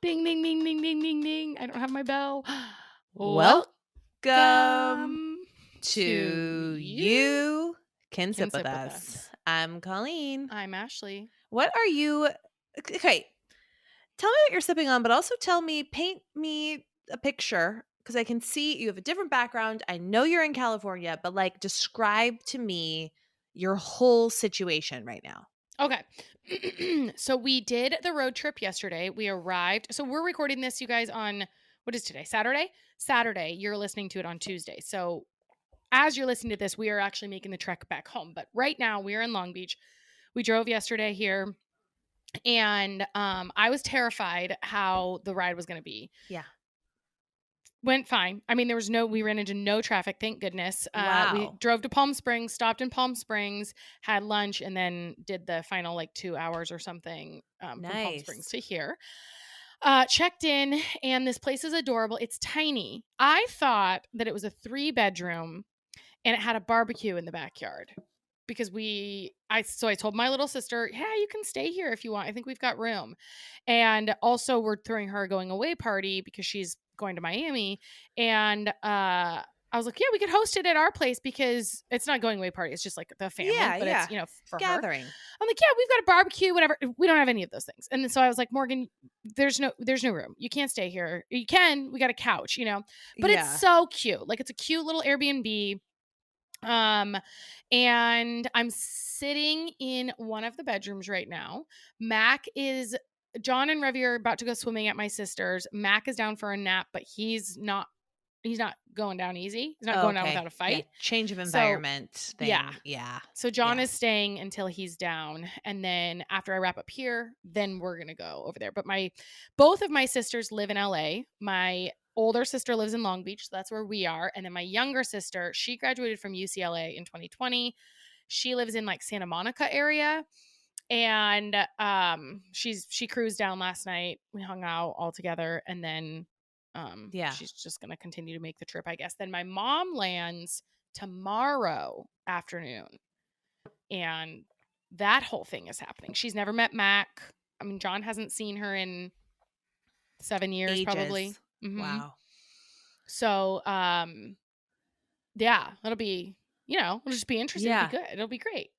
Ding, ding, ding, ding, ding, ding, ding. I don't have my bell. Welcome Welcome to You Can Sip With With Us. I'm Colleen. I'm Ashley. What are you? Okay, tell me what you're sipping on, but also paint me a picture because I can see you have a different background. I know you're in California, but like describe to me your whole situation right now. Okay. So we did the road trip yesterday. We arrived. So we're recording this, you guys, on what is today? Saturday? Saturday. You're listening to it on Tuesday. So as you're listening to this, we are actually making the trek back home. But right now we are in Long Beach. We drove yesterday here. And I was terrified how the ride was going to be. Yeah. Went fine. I mean, we ran into no traffic, thank goodness. We Wow. drove to Palm Springs, stopped in Palm Springs, had lunch, and then did the final 2 hours or something from Palm Springs Nice. to here. Checked in, and this place is adorable. It's tiny. I thought that it was a 3-bedroom, and it had a barbecue in the backyard. Because I told my little sister, yeah, you can stay here if you want. I think we've got room. And also we're throwing her a going away party because she's going to Miami. And I was like, yeah, we could host it at our place because it's not a going away party. It's just like the family, but Yeah. it's, for Gathering. her. I'm like, yeah, we've got a barbecue, whatever. We don't have any of those things. And so I was like, Morgan, there's no room. You can't stay here. You can, we got a couch, but Yeah. it's so cute. Like it's a cute little Airbnb. And I'm sitting in one of the bedrooms right now. John and Revy are about to go swimming at my sister's. Mac is down for a nap, but he's not going down easy. He's not going down without a fight. Yeah. Change of environment thing. Yeah. So John is staying until he's down. And then after I wrap up here, then we're going to go over there. But both of my sisters live in LA. My older sister lives in Long Beach, so that's where we are. And then my younger sister, she graduated from UCLA in 2020. She lives in Santa Monica area. And she cruised down last night. We hung out all together, and then she's just gonna continue to make the trip, I guess. Then my mom lands tomorrow afternoon, and that whole thing is happening. She's never met Mac. I mean, John hasn't seen her in 7 years. Ages. Probably. Mm-hmm. Wow. So yeah, it'll be, it'll just be interesting. It'll be good. It'll be great.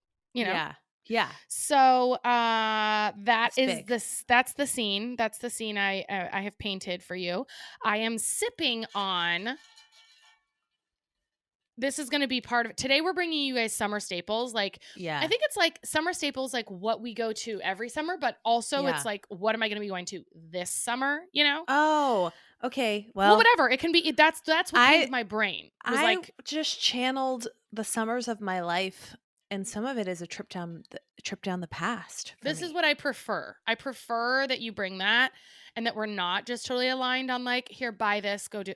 Yeah. So that's the scene. That's the scene I have painted for you. I am sipping on. This is going to be part of it. Today we're bringing you guys summer staples. I think it's summer staples, what we go to every summer, but also it's what am I going to be going to this summer? Oh, okay. Well, whatever it can be. That's what came to my brain. I just channeled the summers of my life. And some of it is a trip down the past. This is what I prefer. I prefer that you bring that and that we're not just totally aligned on here, buy this, go do.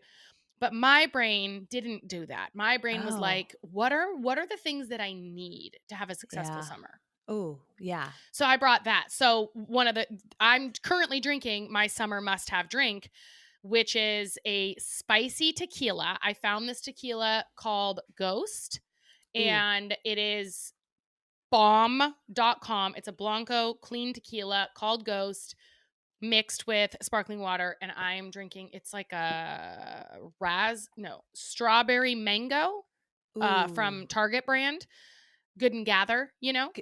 But my brain didn't do that. My brain was what are the things that I need to have a successful summer? Oh, yeah. So I brought that. So I'm currently drinking my summer must-have drink, which is a spicy tequila. I found this tequila called Ghost. And it is bomb.com. It's a Blanco clean tequila called Ghost mixed with sparkling water. And I'm drinking, it's like a strawberry mango from Target brand. Good and Gather,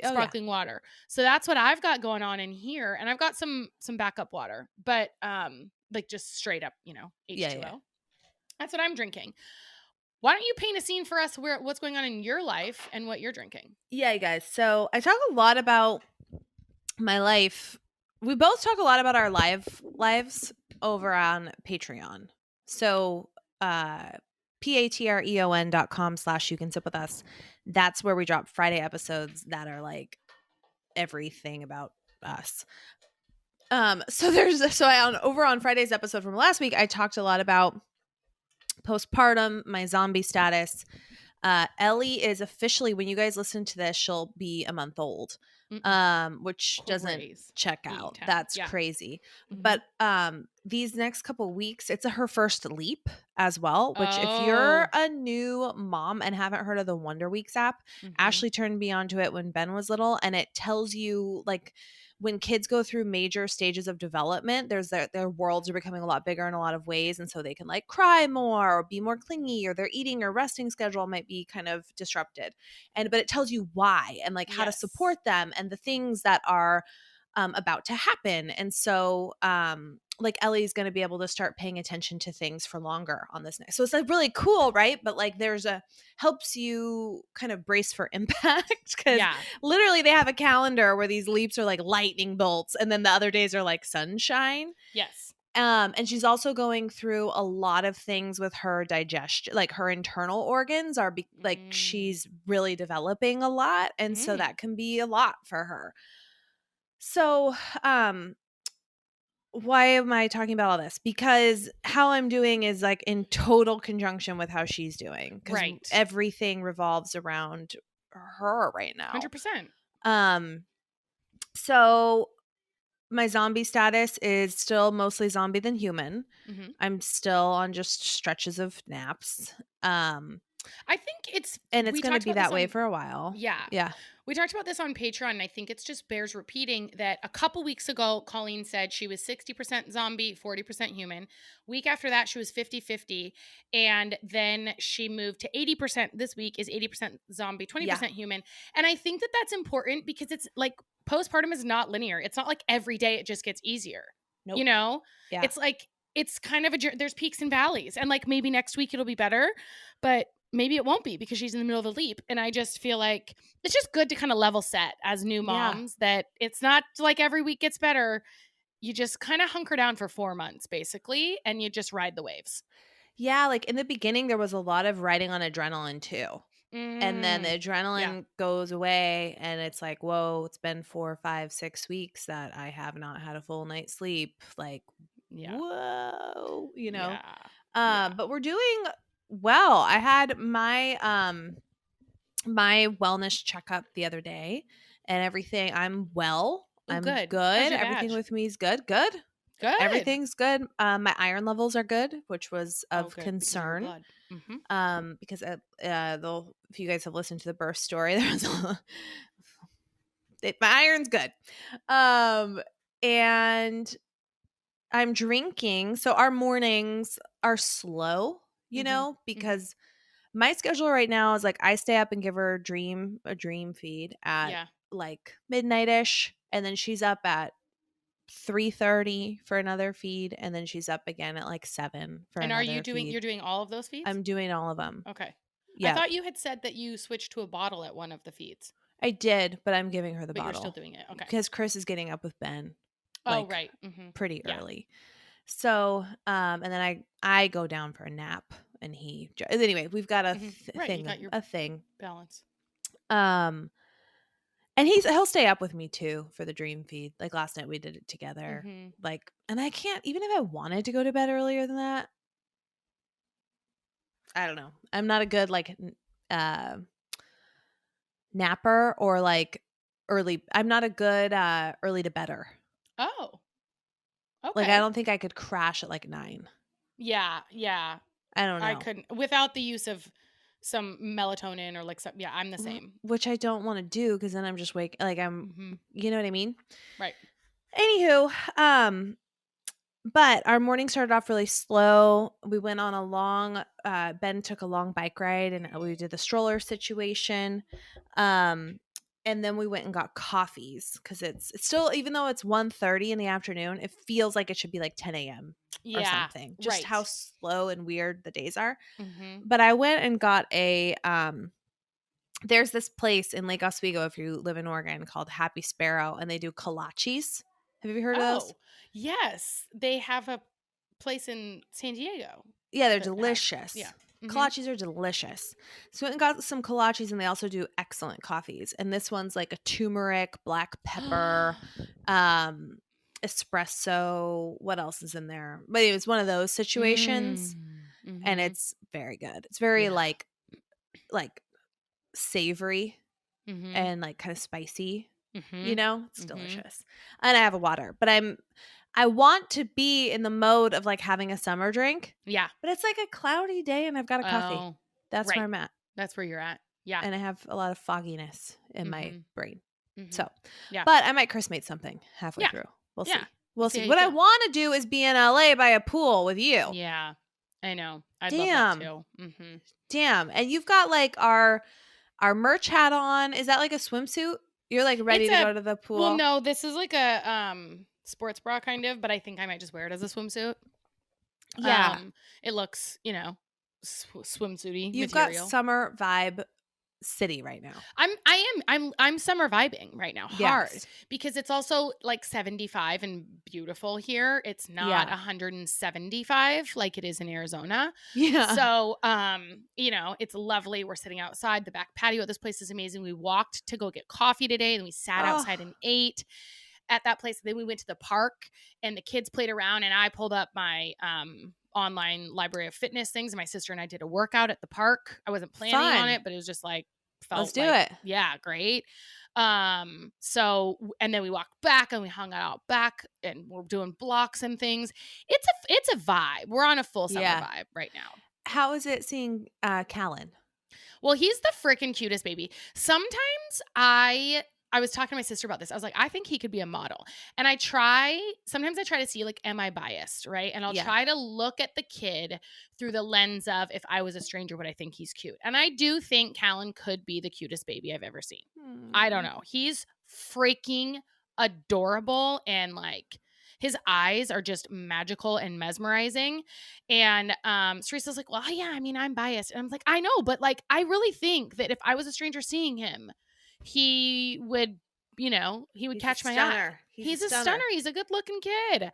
sparkling water. So that's what I've got going on in here. And I've got some backup water, but just straight up, H2O. Yeah. That's what I'm drinking. Why don't you paint a scene for us what's going on in your life and what you're drinking? Yeah, you guys. So I talk a lot about my life. We both talk a lot about our lives over on Patreon. So patreon.com/you can sip with us. That's where we drop Friday episodes that are everything about us. Over on Friday's episode from last week, I talked a lot about postpartum, my zombie status. Ellie is officially, when you guys listen to this, she'll be a month old, which doesn't check out. That's crazy. Mm-hmm. But these next couple weeks, it's her first leap as well, which if you're a new mom and haven't heard of the Wonder Weeks app, Ashley turned me onto it when Ben was little, and it tells you when kids go through major stages of development, their worlds are becoming a lot bigger in a lot of ways. And so they can like cry more or be more clingy, or their eating or resting schedule might be kind of disrupted. But it tells you why and like how to Yes. support them and the things that are about to happen. And so, like Ellie's going to be able to start paying attention to things for longer on this next. So it's like really cool, right? But like helps you kind of brace for impact, because Yeah. literally they have a calendar where these leaps are like lightning bolts, and then the other days are like sunshine. Yes. And she's also going through a lot of things with her digestion, like her internal organs are like Mm. she's really developing a lot, and so Mm. that can be a lot for her. So, why am I talking about all this? Because how I'm doing is like in total conjunction with how she's doing, because Right. everything revolves around her right now. 100%. Um, so my zombie status is still mostly zombie than human. Mhm. I'm still on just stretches of naps. I think it's And it's we going to talked be about this that way on for a while. yeah. Yeah. We talked about this on Patreon, and I think it's just bears repeating that a couple weeks ago, Colleen said she was 60% zombie, 40% human. Week after that, she was 50-50. And then she moved to 80%. This week is 80% zombie, Yeah. 20% human. And I think that that's important because it's like postpartum is not linear. It's not like every day it just gets easier. You Nope. know, Yeah. it's like, it's kind of there's peaks and valleys. And like maybe next week it'll be better, but maybe it won't be because she's in the middle of a leap. And I just feel like it's just good to kind of level set as new Yeah. moms that it's not like every week gets better. You just kind of hunker down for 4 months basically, and you just ride the waves. Yeah. Like in the beginning, there was a lot of riding on adrenaline too. And then the Mm, yeah. adrenaline goes away, and it's like, whoa, it's been 4, 5, 6 weeks that I have not had a full night's sleep. Like, Yeah. whoa, Yeah. Yeah. But we're doing well. I had my wellness checkup the other day, and everything. I'm well. Oh, I'm good. How's good. your Everything badge? with me is good. Good. Good. Everything's good. My iron levels are good, which was Oh, of good because of your concern. blood. Mm-hmm. Because if you guys have listened to the birth story, there's my iron's good. And I'm drinking, so our mornings are slow, Mm-hmm. Mm-hmm. because my schedule right now is like I stay up and give her a dream feed at Yeah. like midnight-ish, and then she's up at 3:30 for another feed, and then she's up again at like 7 for And are you another doing feed. you're doing all of those feeds? I'm doing all of them. Okay. I Yeah, thought you had said that you switched to a bottle at one of the feeds, I did, but I'm giving her the but you're still bottle doing it. Okay. because Chris is getting up with Ben Oh, like right. Mm-hmm. pretty Yeah. early. So, and then I go down for a nap, and anyway, we've got a Mm-hmm. Right. You got your thing. balance. Um, and he'll stay up with me too for the dream feed. Like last night we did it together. Mm-hmm. Like, and I can't, even if I wanted to go to bed earlier than that, I don't know. I'm not a good like uh napper, or like early. I'm not a good early to bedder. Oh, Like I okay. don't think I could crash at like 9. Yeah, yeah. I don't I know. couldn't without the use of some melatonin or like some yeah, I'm the same. Which I don't want to do, because then I'm just like Mm-hmm. you know what I mean? Right. Anywho, but our morning started off really slow. We went on a long Ben took a long bike ride, and we did the stroller situation. Um and then we went and got coffees, because it's still, even though it's 1:30 in the afternoon, it feels like it should be like 10 a.m. or Yeah, something. Just how right. slow and weird the days are. Mm-hmm. But I went and got a there's this place in Lake Oswego, if you live in Oregon, called Happy Sparrow, and they do kolaches. Have you heard of those? Oh, yes. They have a place in San Diego Yeah, they're that has yeah. delicious. Mm-hmm. Kolaches are delicious. So we went and got some kolaches, and they also do excellent coffees. And this one's like a turmeric, black pepper, um, espresso. What else is in there? But it was one of those situations, Mm. and Mm-hmm. it's very good. It's very Yeah. like savory Mm-hmm. and like kind of spicy. Mm-hmm. It's Mm-hmm. delicious. And I have a water, but I want to be in the mode of like having a summer drink, Yeah. but it's like a cloudy day and I've got a coffee. Oh, That's where right. I'm at. That's where you're at. Yeah. And I have a lot of fogginess in my Mm-hmm. brain. So, Yeah. but I might Christmate something halfway Yeah. through. We'll Yeah. see. We'll See see. how you What I feel. want to do is be in LA by a pool with you. Yeah. I know. I'd love that Damn. too. Mm-hmm. Damn. And you've got like our merch hat on. Is that like a swimsuit? You're like ready It's to a go to the well, pool? no, this is like a sports bra kind of, but I think I might just wear it as a swimsuit. Yeah. It looks, swimsuity You've got material. summer vibe city right now. I'm summer vibing right now hard Yes. because it's also like 75 and beautiful here. It's not Yeah. 175 like it is in Arizona. Yeah. So, it's lovely. We're sitting outside the back patio. This place is amazing. We walked to go get coffee today and we sat outside Oh, and ate at that place. Then we went to the park and the kids played around and I pulled up my online library of fitness things and my sister and I did a workout at the park. I wasn't planning on fun. it, but it was just like Let's felt do like it. yeah, great. And then we walked back and we hung out back and we're doing blocks and things. It's a vibe. We're on a full summer Yeah. vibe right now. How is it seeing Callan? Well, he's the freaking cutest baby. Sometimes I was talking to my sister about this. I was like, I think he could be a model. And sometimes I try to see like, am I biased? Right. And I'll Yeah. try to look at the kid through the lens of if I was a stranger, would I think he's cute? And I do think Callan could be the cutest baby I've ever seen. I don't know. He's freaking adorable and like his eyes are just magical and mesmerizing. And Teresa's like, well, yeah, I mean, I'm biased. And I'm like, I know, but like, I really think that if I was a stranger seeing him, he would, he would He's catch a my eye. stunner. He's a stunner. He's a good looking kid.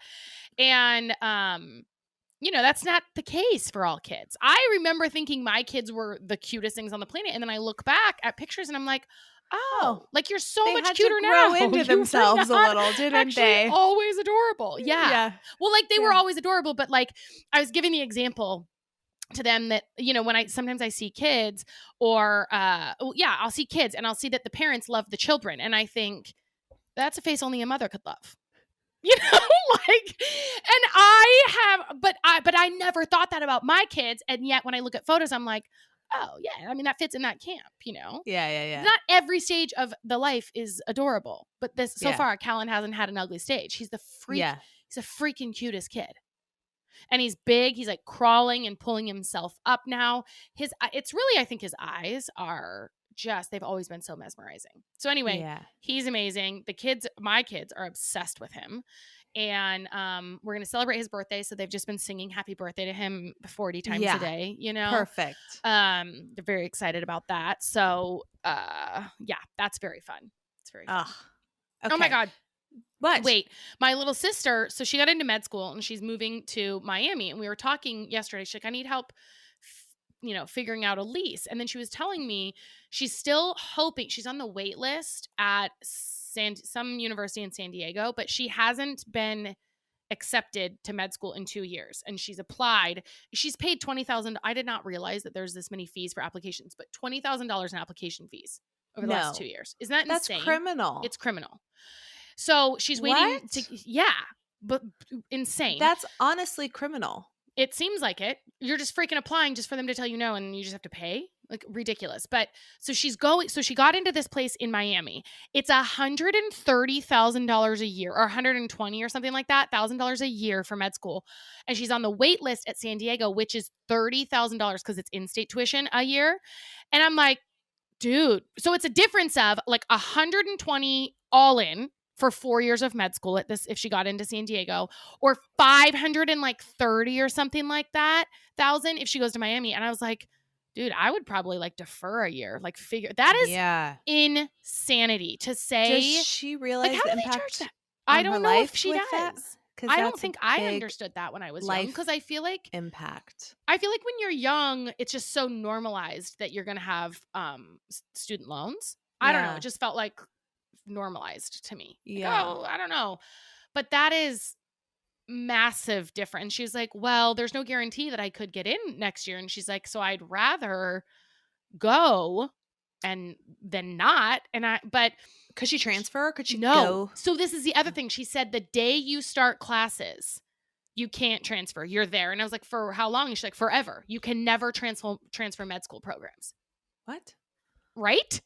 And, that's not the case for all kids. I remember thinking my kids were the cutest things on the planet. And then I look back at pictures and I'm like, oh, like you're so they much had cuter to grow now. into You were themselves a not little, didn't actually they? always adorable. Yeah. Yeah. Well, like they were Yeah. always adorable, but like I was giving the example to them that when I sometimes I see kids or I'll see kids and I'll see that the parents love the children and I think that's a face only a mother could love. Like, and but I never thought that about my kids. And yet when I look at photos, I'm like, oh yeah, I mean, that fits in that camp, Yeah. Not every stage of the life is adorable, but so Yeah. far, Callan hasn't had an ugly stage. He's the freak. Yeah. He's a freaking cutest kid. And he's big. He's like crawling and pulling himself up now. It's really, I think his eyes are they've always been so mesmerizing. So anyway, Yeah. he's amazing. My kids are obsessed with him. And we're going to celebrate his birthday. So they've just been singing happy birthday to him 40 times a day, Perfect. They're very excited about that. So that's very fun. It's very fun. Okay. Oh my God. What? Wait, my little sister, so she got into med school and she's moving to Miami. And we were talking yesterday. She's like, I need help, figuring out a lease. And then she was telling me she's still hoping she's on the wait list at some university in San Diego, but she hasn't been accepted to med school in 2 years. And she's applied. She's paid $20,000. I did not realize that there's this many fees for applications, but $20,000 in application fees over the last 2 years. Isn't that insane? That's criminal. It's criminal. So she's waiting but insane. That's honestly criminal. It seems like it. You're just freaking applying just for them to tell you no and you just have to pay. Like ridiculous. But so she got into this place in Miami. It's $130,000 a year or 120 or something like that, $1,000 a year for med school. And she's on the wait list at San Diego, which is $30,000 because it's in-state tuition a year. And I'm like, dude, so it's a difference of like 120 all in for 4 years of med school at this, if she got into San Diego, or 530 or something like that, thousand if she goes to Miami. And I was like, dude, I would probably like defer a year, like figure that is insanity to say. Does she realize like, how the do they charge impact? that? I don't know if she that? does. I don't think I understood that when I was young because I feel like impact. I feel like when you're young, it's just so normalized that you're going to have student loans. I don't know. It just felt like normalized to me. Like, oh, I don't know. But that is massive difference. She was like, well, there's no guarantee that I could get in next year. And she's like, so I'd rather go and then not. But could she transfer? Could she go? So this is the other thing. She said the day you start classes, you can't transfer. You're there. And I was like, for how long? And she's like, forever. You can never transfer med school programs. What? Right?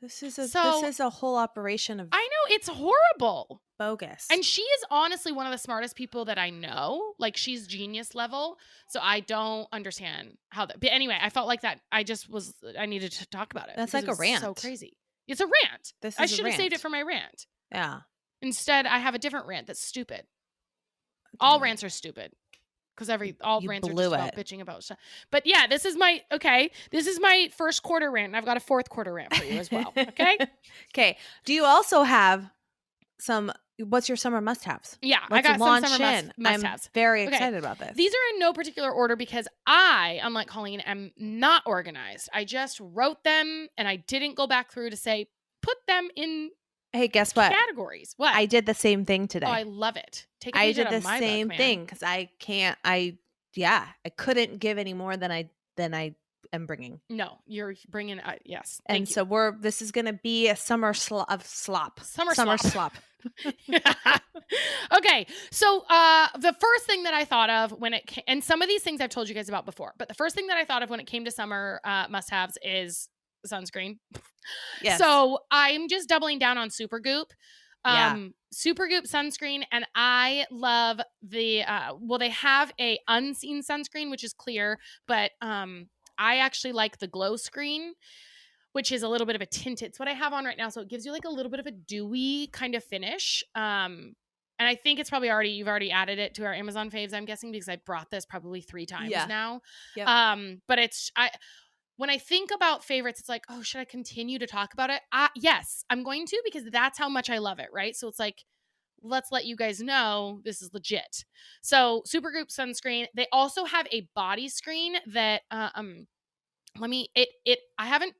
This So is a whole operation of I know it's horrible. bogus. And she is honestly one of the smartest people that I know. Like she's genius level. So I don't understand how that. But anyway, I felt like that. I needed to talk about it That's because like it a was so rant. crazy. It's a rant. This I is a should have saved it rant. for my rant. Yeah. Instead, I have a different rant that's stupid. All Okay. rants are stupid because all You rants are just blew about it. bitching about stuff. But yeah, this is my first quarter rant, and I've got a fourth quarter rant for you as well. Okay. Okay. Do you also have what's your summer must-haves? Yeah, I Let's got some launch summer in. I'm must-haves. very Okay. excited about this. These are in no particular order because I, unlike Colleen, am not organized. I just wrote them and I didn't go back through to say, put them in Hey, guess what? categories. What? I did the same thing Oh, today. I love it. Take a I page did out of the my book, same man. thing because I couldn't give any more than I am bringing. No, you're bringing, yes. And Thank you. so this is going to be a summer slop. Summer Summer slop. slop. Okay, so the first thing that I thought of when it came, and some of these things I've told you guys about before, but the first thing that I thought of when it came to summer must-haves is sunscreen. Yes. So I'm just doubling down on Supergoop. Yeah. Supergoop sunscreen, and I love the they have a unseen sunscreen which is clear, but I actually like the glow screen, which is a little bit of a tinted. It's what I have on right now, so it gives you like a little bit of a dewy kind of finish. And I think it's probably you've already added it to our Amazon faves, I'm guessing, because I brought this probably 3 times now. Yep. But when I think about favorites, it's like, oh, should I continue to talk about it? Yes, I'm going to, because that's how much I love it, right? So it's like, let's let you guys know this is legit. So Supergoop sunscreen. They also have a body screen that I haven't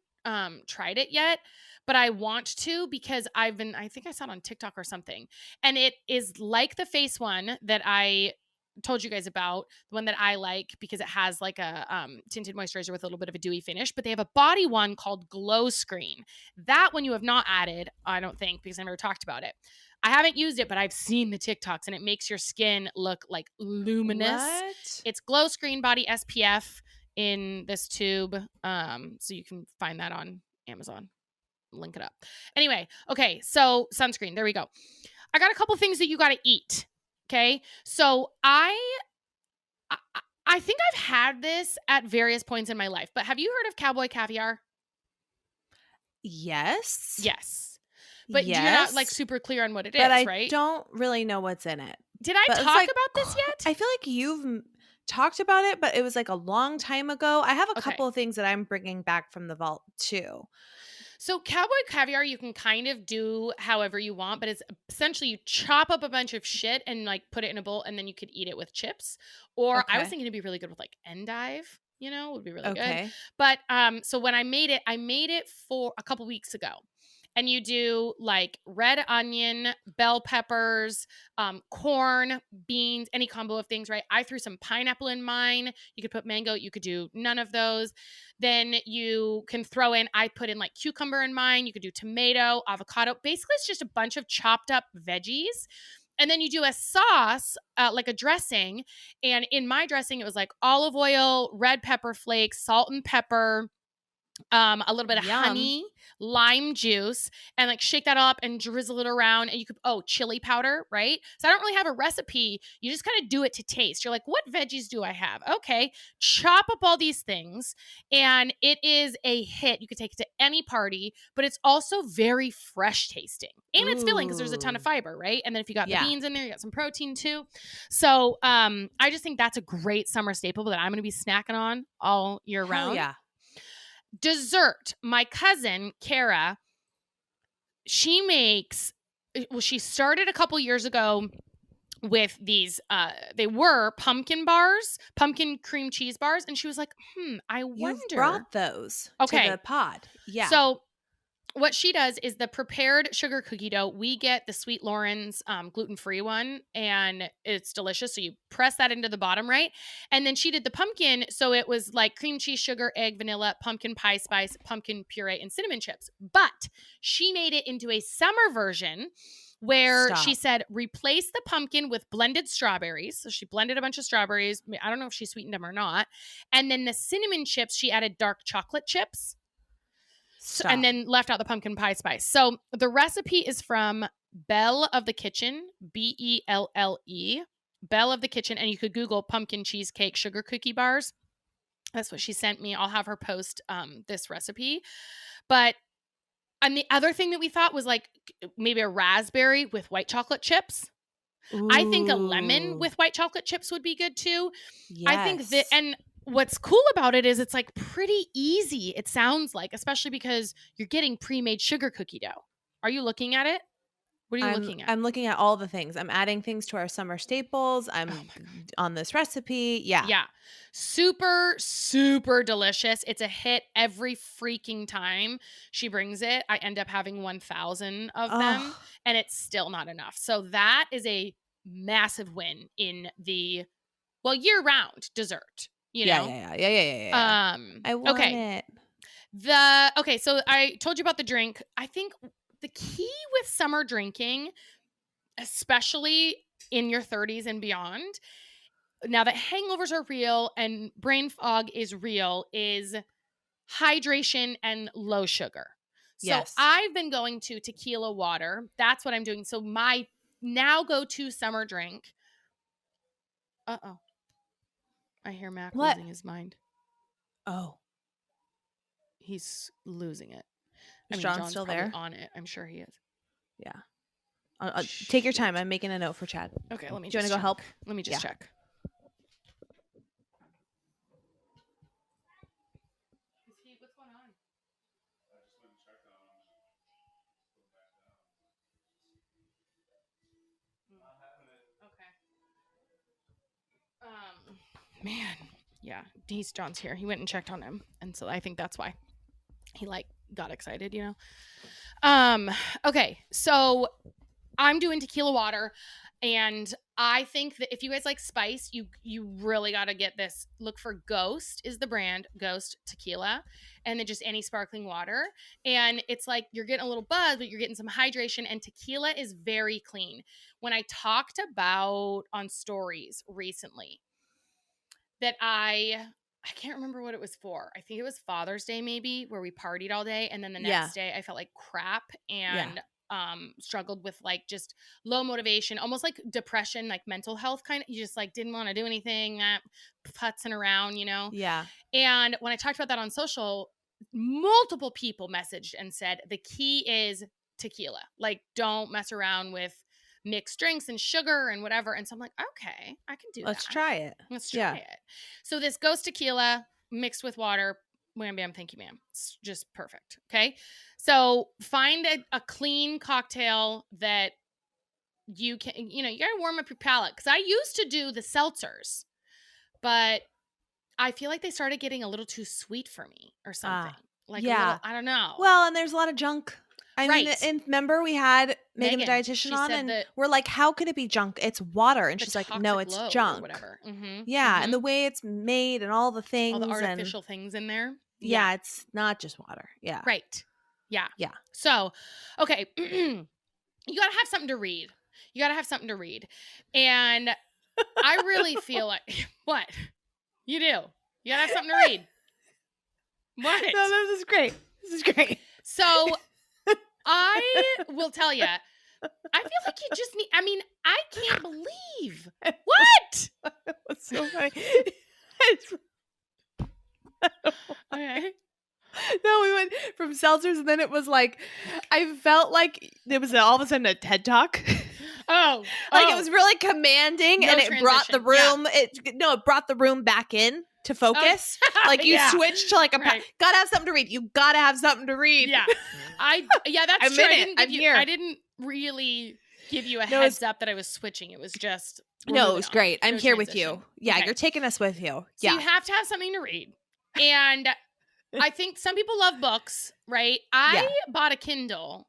tried it yet, but I want to because I think I saw it on TikTok or something. And it is like the face one that I told you guys about, the one that I like because it has like a tinted moisturizer with a little bit of a dewy finish, but they have a body one called Glow Screen. That one you have not added, I don't think, because I never talked about it. I haven't used it, but I've seen the TikToks and it makes your skin look like luminous. What? It's Glow Screen Body SPF in this tube. So you can find that on Amazon. Link it up. Anyway, okay, so sunscreen. There we go. I got a couple things that you got to eat. Okay, so I think I've had this at various points in my life, but have you heard of cowboy caviar? Yes. Yes. But yes. you're not like super clear on what it is, but I right? don't really know what's in it. Did I But talk about this yet? I feel like you've talked about it, but it was like a long time ago. I have a couple of things that I'm bringing back from the vault too. So cowboy caviar, you can kind of do however you want, but it's essentially you chop up a bunch of shit and like put it in a bowl, and then you could eat it with chips. Or I was thinking it'd be really good with like endive, would be really good. But so when I made it for a couple weeks ago. And you do like red onion, bell peppers, corn, beans, any combo of things, right? I threw some pineapple in mine. You could put mango. You could do none of those. Then you can throw in, I put in like cucumber in mine. You could do tomato, avocado. Basically, it's just a bunch of chopped up veggies. And then you do a sauce, like a dressing. And in my dressing, it was like olive oil, red pepper flakes, salt and pepper, a little bit of honey, lime juice, and like shake that up and drizzle it around. And you could, chili powder, right? So I don't really have a recipe. You just kind of do it to taste. You're like, what veggies do I have? Okay. Chop up all these things. And it is a hit. You could take it to any party, but it's also very fresh tasting. And it's filling because there's a ton of fiber, right? And then if you got the beans in there, you got some protein too. So I just think that's a great summer staple that I'm going to be snacking on all year round. Yeah. Dessert. My cousin, Kara, she started a couple years ago with these, they were pumpkin cream cheese bars. And she was like, I wonder. You've brought those to the pod. Yeah. So what she does is the prepared sugar cookie dough. We get the Sweet Lauren's gluten-free one, and it's delicious. So you press that into the bottom, right? And then she did the pumpkin. So it was like cream cheese, sugar, egg, vanilla, pumpkin pie spice, pumpkin puree, and cinnamon chips. But she made it into a summer version where she said, replace the pumpkin with blended strawberries. So she blended a bunch of strawberries. I don't know if she sweetened them or not. And then the cinnamon chips, she added dark chocolate chips. Stop. and then left out the pumpkin pie spice. So the recipe is from Belle of the Kitchen, Belle, Belle of the Kitchen, and you could Google pumpkin cheesecake sugar cookie bars. That's what she sent me. I'll have her post this recipe. But and the other thing that we thought was like maybe a raspberry with white chocolate chips. Ooh. I think a lemon with white chocolate chips would be good too. Yes. I think that, and what's cool about it is it's like pretty easy. It sounds like, especially because you're getting pre-made sugar cookie dough. Are you looking at it? What are you looking at? I'm looking at all the things. I'm adding things to our summer staples. I'm on this recipe. Yeah. Yeah. Super, super delicious. It's a hit every freaking time she brings it. I end up having 1,000 of them, and it's still not enough. So that is a massive win in the, well, year-round dessert, you know? Yeah. I want it. Okay, so I told you about the drink. I think the key with summer drinking, especially in your 30s and beyond, now that hangovers are real and brain fog is real, is hydration and low sugar. So Yes. I've been going to tequila water. That's what I'm doing. So my now go-to summer drink. Uh-oh. I hear Mac losing his mind. Oh. He's losing it. Is John John's still probably there? on it. I'm sure he is. Yeah. Take your time. I'm making a note for Chad. Okay, let me Do you just want to go check. help? Let me just check. What's going on? Okay. Man, yeah, John's here. He went and checked on him, and so I think that's why he like got excited, you know. Okay, so I'm doing tequila water, and I think that if you guys like spice, you really got to get this. Look for Ghost is the brand, Ghost Tequila, and then just any sparkling water. And it's like you're getting a little buzz, but you're getting some hydration, and tequila is very clean. When I talked about on stories recently that I can't remember what it was for. I think it was Father's Day maybe, where we partied all day, and then the next day I felt like crap and struggled with like just low motivation, almost like depression, like mental health kind of. You just like didn't want to do anything, putzing around, you know? Yeah. And when I talked about that on social, multiple people messaged and said the key is tequila. Like, don't mess around with mixed drinks and sugar and whatever. And so I'm like, okay, I can do that. Let's try it. Let's try it. So this Ghost Tequila mixed with water, wham bam, thank you, ma'am. It's just perfect. Okay. So find a clean cocktail that you can, you know, you got to warm up your palate. Because I used to do the seltzers, but I feel like they started getting a little too sweet for me or something. Like a little, I don't know. Well, and there's a lot of junk. I mean, and remember we had Megan the dietitian on, and we're like, how could it be junk? It's water. And she's like, no, it's junk. Or whatever. And the way it's made and all the things. All the artificial things in there. Yeah, it's not just water. Yeah. Right. Yeah. Yeah. So, okay. You got to have something to read. And I really feel like, what? You do. You got to have something to read. What? No, this is great. So I will tell you, I feel like you just need, I mean, I can't believe. What? What's so funny? Okay. No, we went from seltzers, and then it was like, I felt like it was all of a sudden a TED Talk. It was really commanding, and it brought the room. Yeah. It brought the room back in to focus. Like you switched to like a gotta have something to read. You gotta have something to read. Yeah, that's true. I didn't really give you a heads up that I was switching. It was just it was great. I'm here with you. Yeah, you're taking us with you. So you have to have something to read, and I think some people love books, right? I bought a Kindle.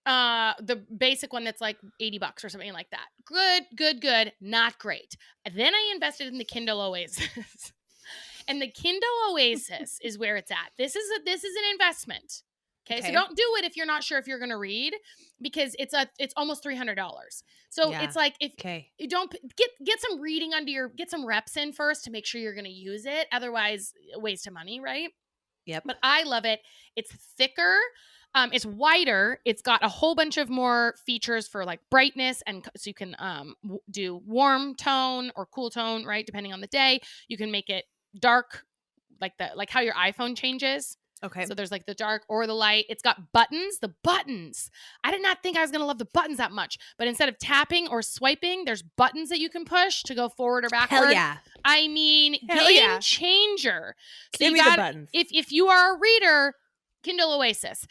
The basic one that's like $80 or something like that. Good, not great. Then I invested in the Kindle Oasis. And the Kindle Oasis is where it's at. This is an investment. Okay? So don't do it if you're not sure if you're going to read, because it's almost $300. So it's like if you don't get some reading get some reps in first to make sure you're going to use it. Otherwise, a waste of money, right? Yep. but I love it. It's thicker. It's wider. It's got a whole bunch of more features for like brightness, and so you can do warm tone or cool tone, right? Depending on the day. You can make it dark, like how your iPhone changes. Okay. So there's like the dark or the light. It's got buttons. The buttons. I did not think I was going to love the buttons that much. But instead of tapping or swiping, there's buttons that you can push to go forward or backward. Hell yeah. I mean, Hell game yeah. changer. So Give you me the got, buttons. if you are a reader, Kindle Oasis.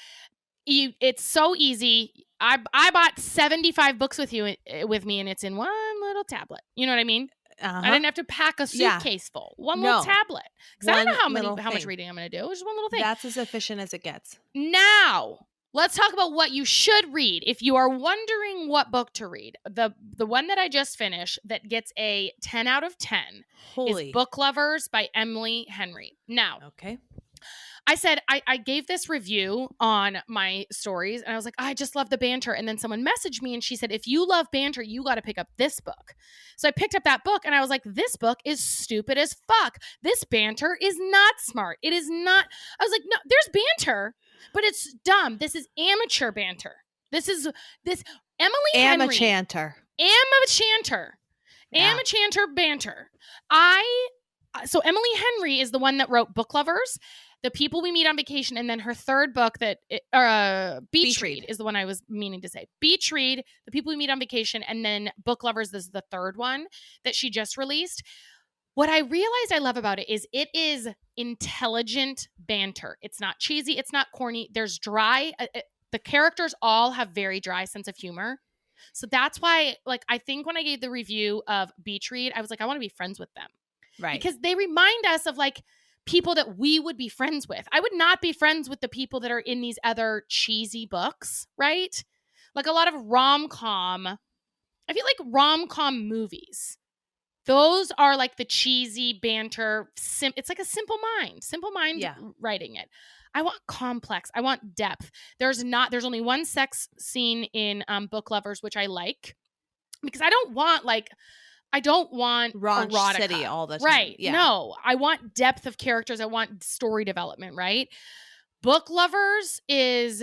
It's so easy. I bought 75 books with me, and it's in one little tablet. You know what I mean? I didn't have to pack a suitcase full. One little tablet. Because I don't know how much reading I'm going to do. It's just one little thing. That's as efficient as it gets. Now, let's talk about what you should read. If you are wondering what book to read, the one that I just finished that gets a 10 out of 10 is Book Lovers by Emily Henry. Now, okay. I said, I gave this review on my stories, and I was like, I just love the banter. And then someone messaged me, and she said, if you love banter, you got to pick up this book. So I picked up that book, and I was like, this book is stupid as fuck. This banter is not smart. It is not. I was like, no, there's banter, but it's dumb. This is amateur banter. This Emily Henry. Amachanter. Yeah. Amachanter banter. So Emily Henry is the one that wrote Book Lovers, The People We Meet on Vacation, and then her third book Beach Read is the one I was meaning to say. Beach Read, The People We Meet on Vacation, and then Book Lovers, this is the third one that she just released. What I realized I love about it is intelligent banter. It's not cheesy. It's not corny. There's dry. The characters all have very dry sense of humor. So that's why, like, I think when I gave the review of Beach Read, I was like, I want to be friends with them. Right. Because they remind us of like people that we would be friends with. I would not be friends with the people that are in these other cheesy books, right? Like a lot of rom-com. I feel like rom-com movies. Those are like the cheesy banter. It's like a Simple Mind writing it. I want complex. I want depth. There's only one sex scene in Book Lovers, which I like, because I don't want Raunch erotica. City all the time. Right. Yeah. No, I want depth of characters. I want story development, right? Book Lovers is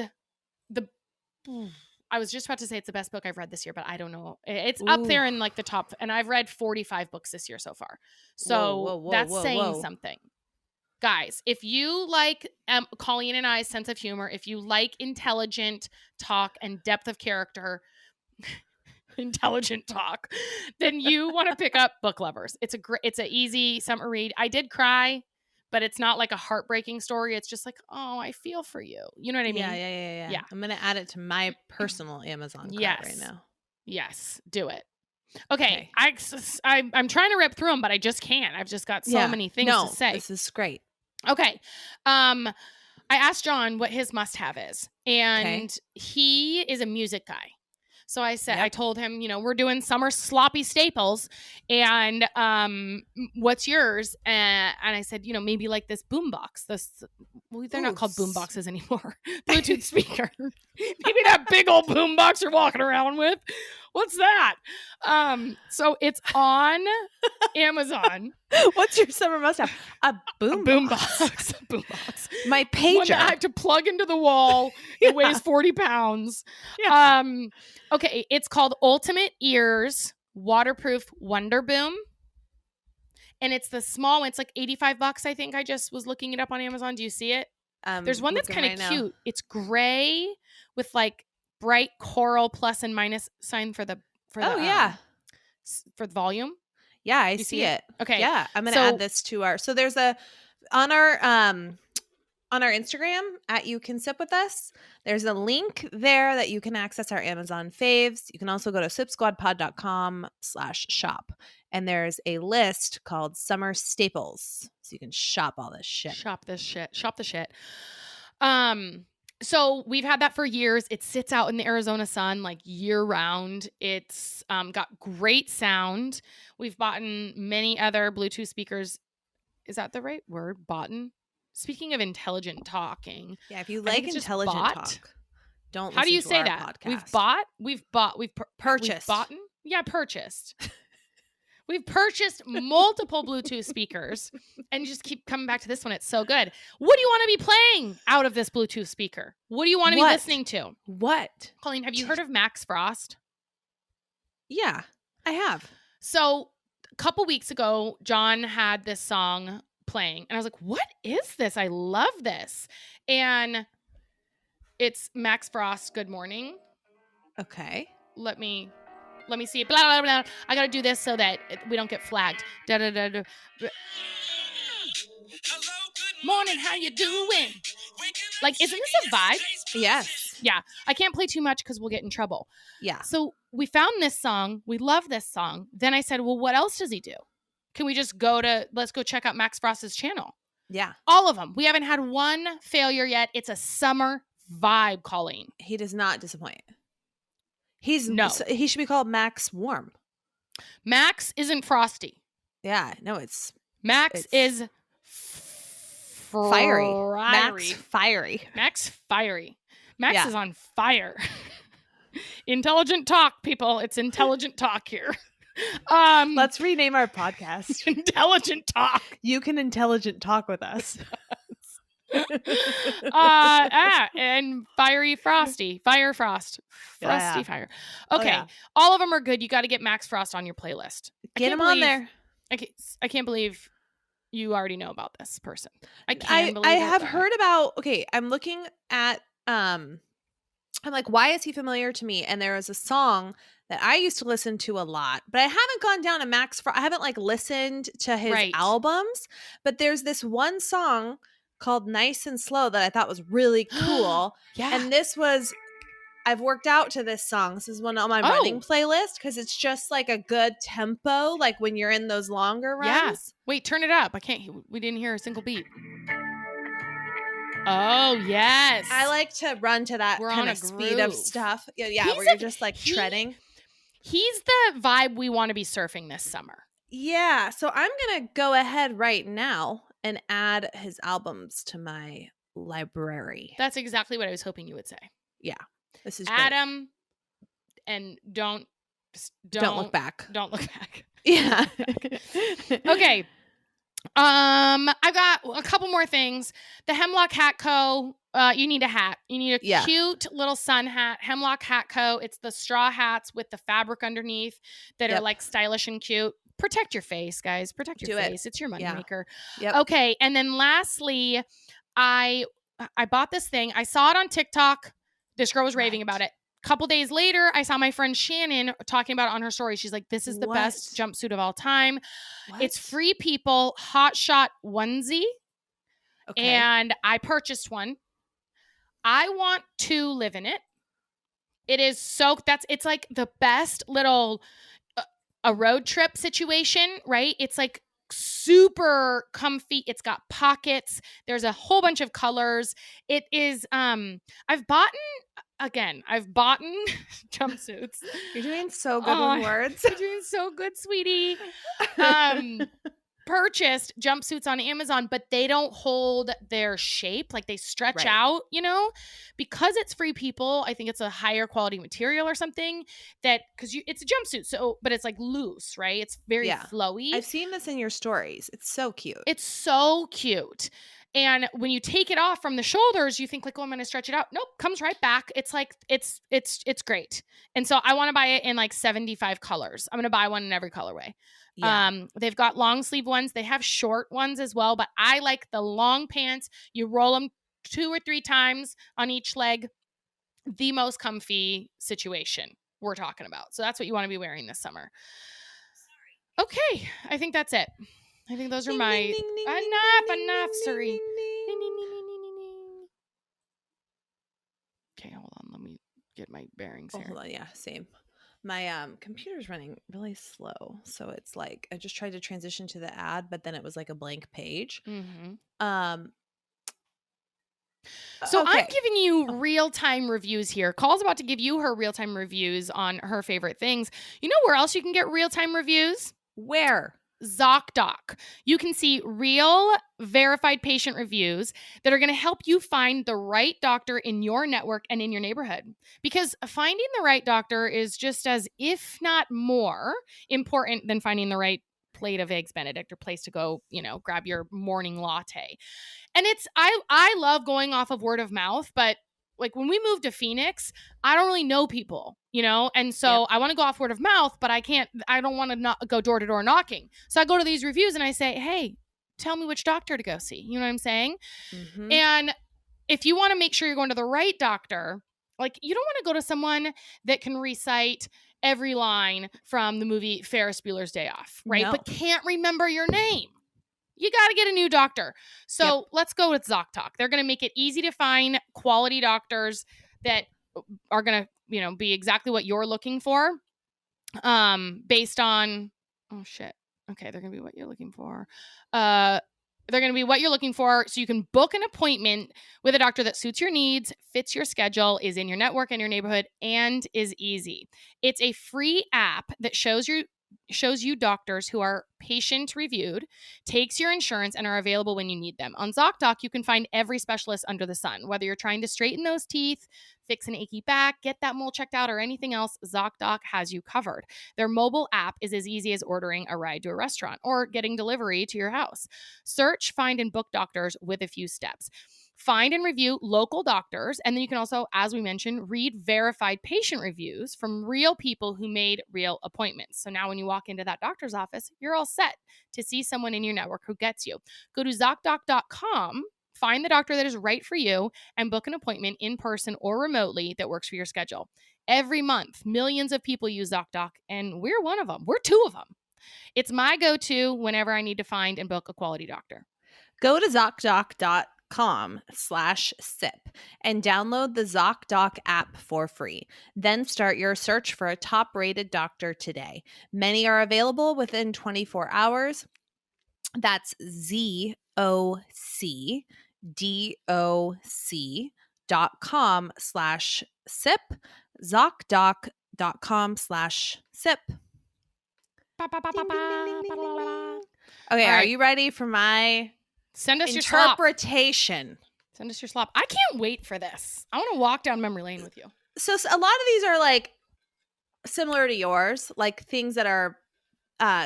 I was just about to say it's the best book I've read this year, but I don't know. It's up there in like the top, and I've read 45 books this year so far. So that's saying something. Guys, if you like Colleen and I's sense of humor, if you like intelligent talk and depth of character, intelligent talk, then you want to pick up Book Lovers. It's an easy summer read. I did cry, but it's not like a heartbreaking story. It's just like, oh, I feel for you. You know what I mean? Yeah. I'm gonna add it to my personal Amazon cart right now. Yes, do it. Okay. I'm trying to rip through them, but I just can't. I've just got so many things to say. This is great. Okay. I asked John what his must-have is, and he is a music guy. So I said, I told him, we're doing summer sloppy staples, and what's yours? And I said, maybe like this boombox. They're not called boomboxes anymore. Bluetooth speaker. Maybe that big old boombox you're walking around with. What's that? So it's on Amazon. What's your summer must-have? A boombox. A boombox. My pager. One that I have to plug into the wall. It weighs 40 pounds. Yeah. Okay, it's called Ultimate Ears Waterproof Wonder Boom. And it's the small one. It's like $85, I think. I just was looking it up on Amazon. Do you see it? There's one that's kind of cute. It's gray with like bright coral plus and minus sign for the volume. Yeah, I see it. Okay. Yeah, I'm going to add this to so there's on our Instagram at You Can Sip With Us, there's a link there that you can access our Amazon faves. You can also go to sipsquadpod.com/shop, and there's a list called Summer Staples. So you can shop all this shit. Shop the shit. So we've had that for years. It sits out in the Arizona sun like year round. It's got great sound. We've bought many other Bluetooth speakers. Is that the right word? Boughten? Speaking of intelligent talking. Yeah, if you like intelligent talk, don't How do you listen to say our that? podcast. We've purchased. We've boughten? Yeah, purchased. We've purchased multiple Bluetooth speakers and just keep coming back to this one. It's so good. What do you want to be playing out of this Bluetooth speaker? What do you want to be listening to? What? Colleen, have you heard of Max Frost? Yeah, I have. So a couple weeks ago, John had this song playing and I was like, what is this? I love this. And it's Max Frost, Good Morning. Okay. Let me see. Blah, blah, blah. I got to do this so that we don't get flagged. Da, da, da, da. Hello, good morning. How you doing? Like, isn't this a vibe? Yes. Yeah. I can't play too much because we'll get in trouble. Yeah. So we found this song. We love this song. Then I said, well, what else does he do? Can we just let's go check out Max Frost's channel. Yeah. All of them. We haven't had one failure yet. It's a summer vibe, Colleen. He does not disappoint. He should be called Max Warm. Max isn't frosty. Yeah. No, Max is fiery. Max fiery. Max fiery. Max is on fire. Intelligent talk, people. It's intelligent talk here. Let's rename our podcast. Intelligent talk. You can intelligent talk with us. And fiery frosty. Fire frost. Frosty fire. Okay. All of them are good. You got to get Max Frost on your playlist. Get him on there. I can't believe you already know about this person. I have heard about, okay, I'm looking at, I'm like, why is he familiar to me? And there is a song that I used to listen to a lot, but I haven't gone down to Max Frost. I haven't like listened to his albums, but there's this one song called Nice and Slow that I thought was really cool. Yeah. And I've worked out to this song. This is one on my running playlist because it's just like a good tempo, like when you're in those longer runs. Yeah. Wait, turn it up. We didn't hear a single beat. Oh, yes. I like to run to that kind of speed of stuff. Yeah, where you're just like treading. He's the vibe we want to be surfing this summer. Yeah. So I'm going to go ahead right now and add his albums to my library. That's exactly what I was hoping you would say. Yeah. This is add them and don't look back. Don't look back. Yeah. Okay. I've got a couple more things. The Hemlock Hat Co. You need a hat. You need a cute little sun hat. Hemlock Hat Co. It's the straw hats with the fabric underneath that are like stylish and cute. Protect your face, guys. Protect your face. It's your moneymaker. Yep. Okay. And then lastly, I bought this thing. I saw it on TikTok. This girl was raving about it. Couple days later, I saw my friend Shannon talking about it on her story. She's like, this is the best jumpsuit of all time. It's Free People Hot Shot onesie. Okay. And I purchased one. I want to live in it. It is it's like the best little a road trip situation, right? It's like super comfy. It's got pockets. There's a whole bunch of colors. It is I've bought jumpsuits. You're doing so good with words. You're doing so good, sweetie. Purchased jumpsuits on Amazon, but they don't hold their shape. Like they stretch out, because it's Free People. I think it's a higher quality material or something because it's a jumpsuit. But it's like loose, right? It's very flowy. I've seen this in your stories. It's so cute. It's so cute. And when you take it off from the shoulders, you think like, oh, I'm going to stretch it out. Nope. Comes right back. It's like, it's great. And so I want to buy it in like 75 colors. I'm going to buy one in every colorway. Yeah. They've got long sleeve ones. They have short ones as well, but I like the long pants. You roll them 2 or 3 times on each leg. The most comfy situation we're talking about. So that's what you want to be wearing this summer. Okay. I think that's it. I think those are my enough, Suri. Okay, hold on. Let me get my bearings here. Hold on, yeah, same. My computer's running really slow, so it's like I just tried to transition to the ad, but then it was like a blank page. Mm-hmm. So I'm giving you real-time reviews here. Coll's about to give you her real-time reviews on her favorite things. You know where else you can get real-time reviews? Where? ZocDoc. You can see real verified patient reviews that are going to help you find the right doctor in your network and in your neighborhood. Because finding the right doctor is just as, if not more, important than finding the right plate of eggs Benedict or place to go, grab your morning latte. And I love going off of word of mouth, but like when we moved to Phoenix, I don't really know people, and Yep. so I want to go off word of mouth, but I don't want to not go door to door knocking. So I go to these reviews and I say, hey, tell me which doctor to go see. You know what I'm saying? Mm-hmm. And if you want to make sure you're going to the right doctor, like you don't want to go to someone that can recite every line from the movie Ferris Bueller's Day Off, right? No. But can't remember your name. You got to get a new doctor. So Yep. let's go with ZocDoc. They're going to make it easy to find quality doctors that are going to, be exactly what you're looking for. Based on, oh shit. Okay. They're going to be what you're looking for. They're going to be what you're looking for. So you can book an appointment with a doctor that suits your needs, fits your schedule, is in your network and your neighborhood, and is easy. It's a free app that shows you doctors who are patient reviewed, takes your insurance, and are available when you need them. On ZocDoc, you can find every specialist under the sun. Whether you're trying to straighten those teeth, fix an achy back, get that mole checked out, or anything else, ZocDoc has you covered. Their mobile app is as easy as ordering a ride to a restaurant or getting delivery to your house. Search, find, and book doctors with a few steps. Find and review local doctors. And then you can also, as we mentioned, read verified patient reviews from real people who made real appointments. So now when you walk into that doctor's office, you're all set to see someone in your network who gets you. Go to ZocDoc.com, find the doctor that is right for you, and book an appointment in person or remotely that works for your schedule. Every month, millions of people use ZocDoc, and we're one of them. We're two of them. It's my go-to whenever I need to find and book a quality doctor. Go to ZocDoc.com/sip and download the ZocDoc app for free. Then start your search for a top-rated doctor today. Many are available within 24 hours. That's ZocDoc.com/sip. ZocDoc.com/sip. Ding, ding, ding, ding, ding, ding, ding. Okay, All are right. you ready for my Send us your slop. interpretation? Send us your slop. I can't wait for this. I want to walk down memory lane with you. So a lot of these are like similar to yours, like things that are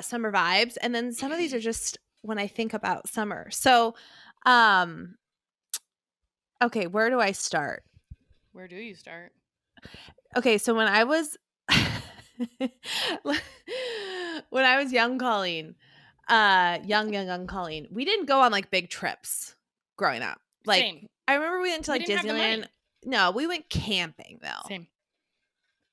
summer vibes, and then some of these are just when I think about summer. So, okay, where do I start? Where do you start? Okay, so when I was young Colleen, young Colleen, we didn't go on like big trips growing up. Like Same. I remember we went to like We didn't have the Disneyland. money. No, we went camping though. Same.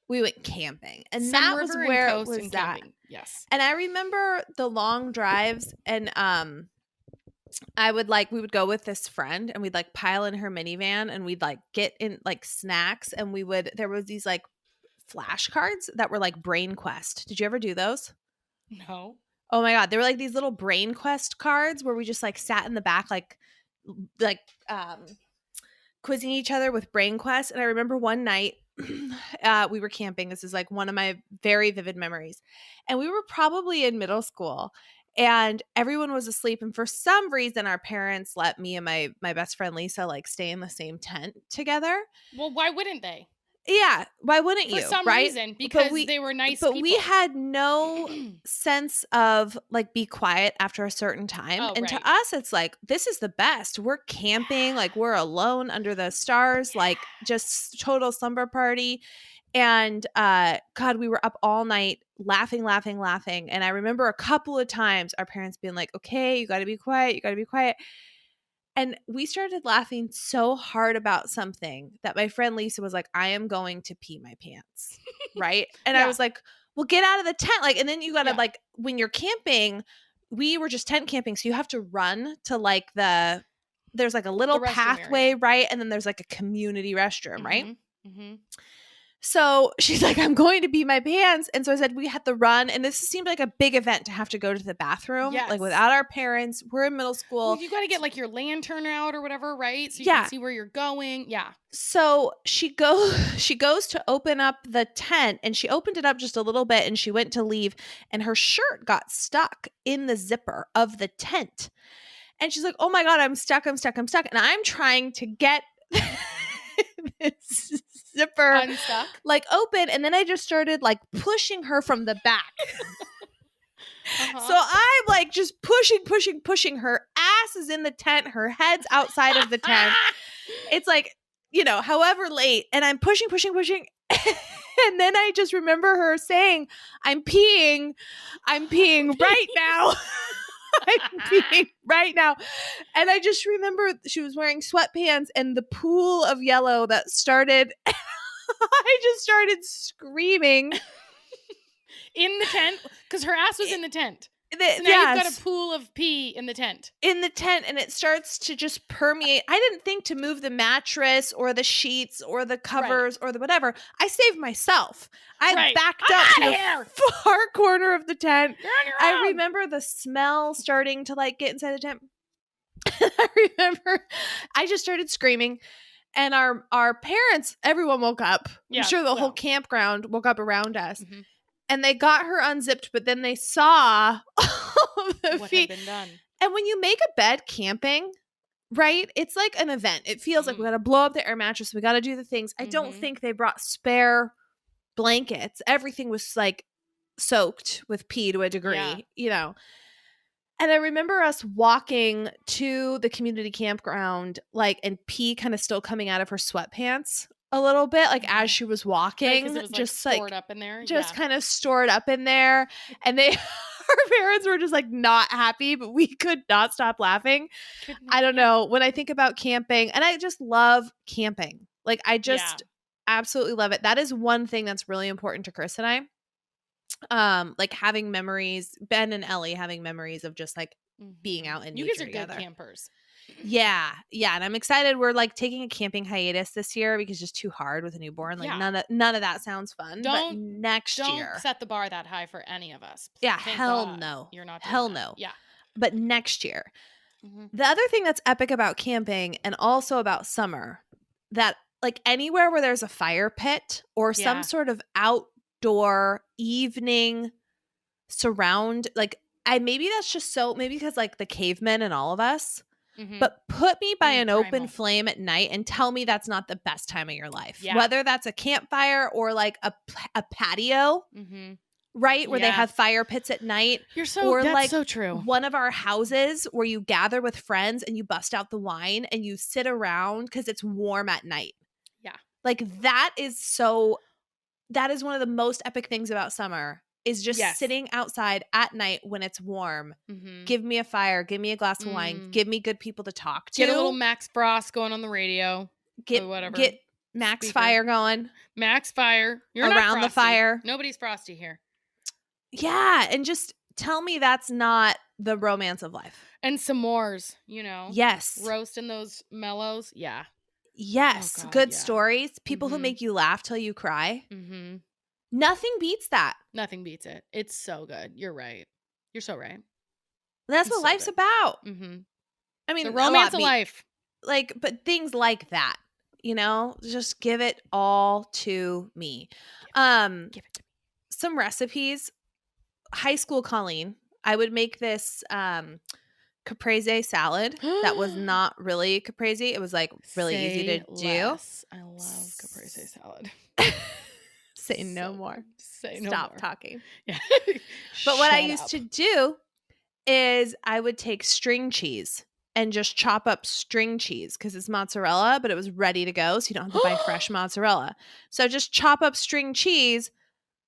We went camping, and Some that was river and where it coast was and that. camping. Yes. And I remember the long drives, and we would go with this friend, and we'd like pile in her minivan, and we'd like get in like snacks, and there was these like flashcards that were like Brain Quest. Did you ever do those? No. Oh my God. They were like these little Brain Quest cards where we just like sat in the back, like quizzing each other with Brain Quest. And I remember one night we were camping. This is like one of my very vivid memories. And we were probably in middle school and everyone was asleep. And for some reason, our parents let me and my best friend Lisa like stay in the same tent together. Well, why wouldn't they? Yeah. Why wouldn't you? For some right? reason, because they were nice But people. we had no sense of like be quiet after a certain time. Oh, and right. to us, it's like, this is the best. We're camping, like we're alone under the stars, like just total slumber party. And God, we were up all night laughing. And I remember a couple of times our parents being like, okay, you got to be quiet. You got to be quiet. And we started laughing so hard about something that my friend Lisa was like, I am going to pee my pants. Right. And I Yeah. was like, well, get out of the tent. Like, and then you got to Yeah. like, when you're camping, we were just tent camping. So you have to run to like there's like a little The restroom pathway, area. right? And then there's like a community restroom, right? Mm-hmm. So she's like, I'm going to pee my pants. And so I said, we had to run. And this seemed like a big event to have to go to the bathroom, like Yes. without our parents. We're in middle school. Well, you got to get like your lantern out or whatever, right? So you Yeah. can see where you're going. Yeah. So she goes to open up the tent, and she opened it up just a little bit, and she went to leave, and her shirt got stuck in the zipper of the tent. And she's like, oh my God, I'm stuck. And I'm trying to get this zipper Unstuck. like open. And then I just started like pushing her from the back. So I'm like just pushing. Her ass is in the tent. Her head's outside of the tent. It's like, however late. And I'm pushing. And then I just remember her saying, I'm peeing right now. I'm peeing right now. And I just remember she was wearing sweatpants and the pool of yellow that started. I just started screaming. In the tent? Because her ass was in the tent. So now Yes. you've got a pool of pee in the tent. And it starts to just permeate. I didn't think to move the mattress or the sheets or the covers or the whatever. I saved myself. I backed up to the far corner of the tent. You're on your own. I remember the smell starting to like get inside the tent. I remember I just started screaming. And our parents, everyone woke up. I'm sure the whole campground woke up around us. Mm-hmm. And they got her unzipped, but then they saw what had been done. And when you make a bed camping, right, it's like an event. It feels like we got to blow up the air mattress. We got to do the things. I don't think they brought spare blankets. Everything was like soaked with pee to a degree, And I remember us walking to the community campground, like, and pee kind of still coming out of her sweatpants a little bit, like as she was walking, it was, just stored up in there, just kind of stored up in there. And our parents were just like not happy, but we could not stop laughing. I don't know. When I think about camping, and I just love camping, like I just absolutely love it. That is one thing that's really important to Chris and I. Like having memories, Ben and Ellie having memories of just like being out in nature together. You guys are good campers. Yeah. And I'm excited. We're like taking a camping hiatus this year because it's just too hard with a newborn. Like none of that sounds fun. But next year, don't set the bar that high for any of us. Yeah, hell no. You're not. Hell no. Yeah. But next year, the other thing that's epic about camping and also about summer, that like anywhere where there's a fire pit or some sort of outdoor evening surround, like maybe that's just maybe because like the cavemen and all of us. But put me by an open flame at night and tell me that's not the best time of your life. Yeah. Whether that's a campfire or like a patio, right? Where they have fire pits at night. That's like so true. One of our houses where you gather with friends and you bust out the wine and you sit around because it's warm at night. Yeah. Like that is one of the most epic things about summer. Is just sitting outside at night when it's warm. Give me a fire. Give me a glass of wine. Give me good people to talk to. Get a little Max Frost going on the radio. Get Max Speaker. Fire going. Max Fire. You're around not the fire. Nobody's frosty here. Yeah, and just tell me that's not the romance of life. And s'mores, Yes. Roasting those mellows. Yeah. Yes. Oh God, good stories. People who make you laugh till you cry. Nothing beats that. Nothing beats it. It's so good. You're right. You're so right. That's what life's about. I mean, the romance of life. Like, but things like that, just give it all to me. Give it to me. Some recipes. High school Colleen, I would make this caprese salad that was not really caprese. It was like really easy to do. I love caprese salad. Say no more. Stop talking. Yeah. But what I used to do is I would take string cheese and just chop up string cheese because it's mozzarella, but it was ready to go. So you don't have to buy fresh mozzarella. So just chop up string cheese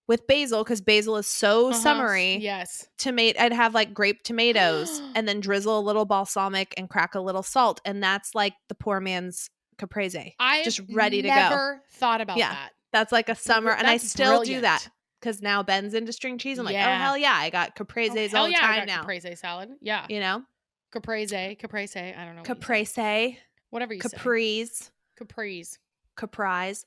with basil because basil is so summery. Yes. I'd have like grape tomatoes and then drizzle a little balsamic and crack a little salt. And that's like the poor man's caprese. Just ready to go. I never thought about that. That's like a summer, and I still do that because now Ben's into string cheese. I'm like, oh hell yeah, I got capreses all the time now. Caprese salad, caprese. I don't know. Caprese, whatever you say. Caprese. Caprese. Caprice.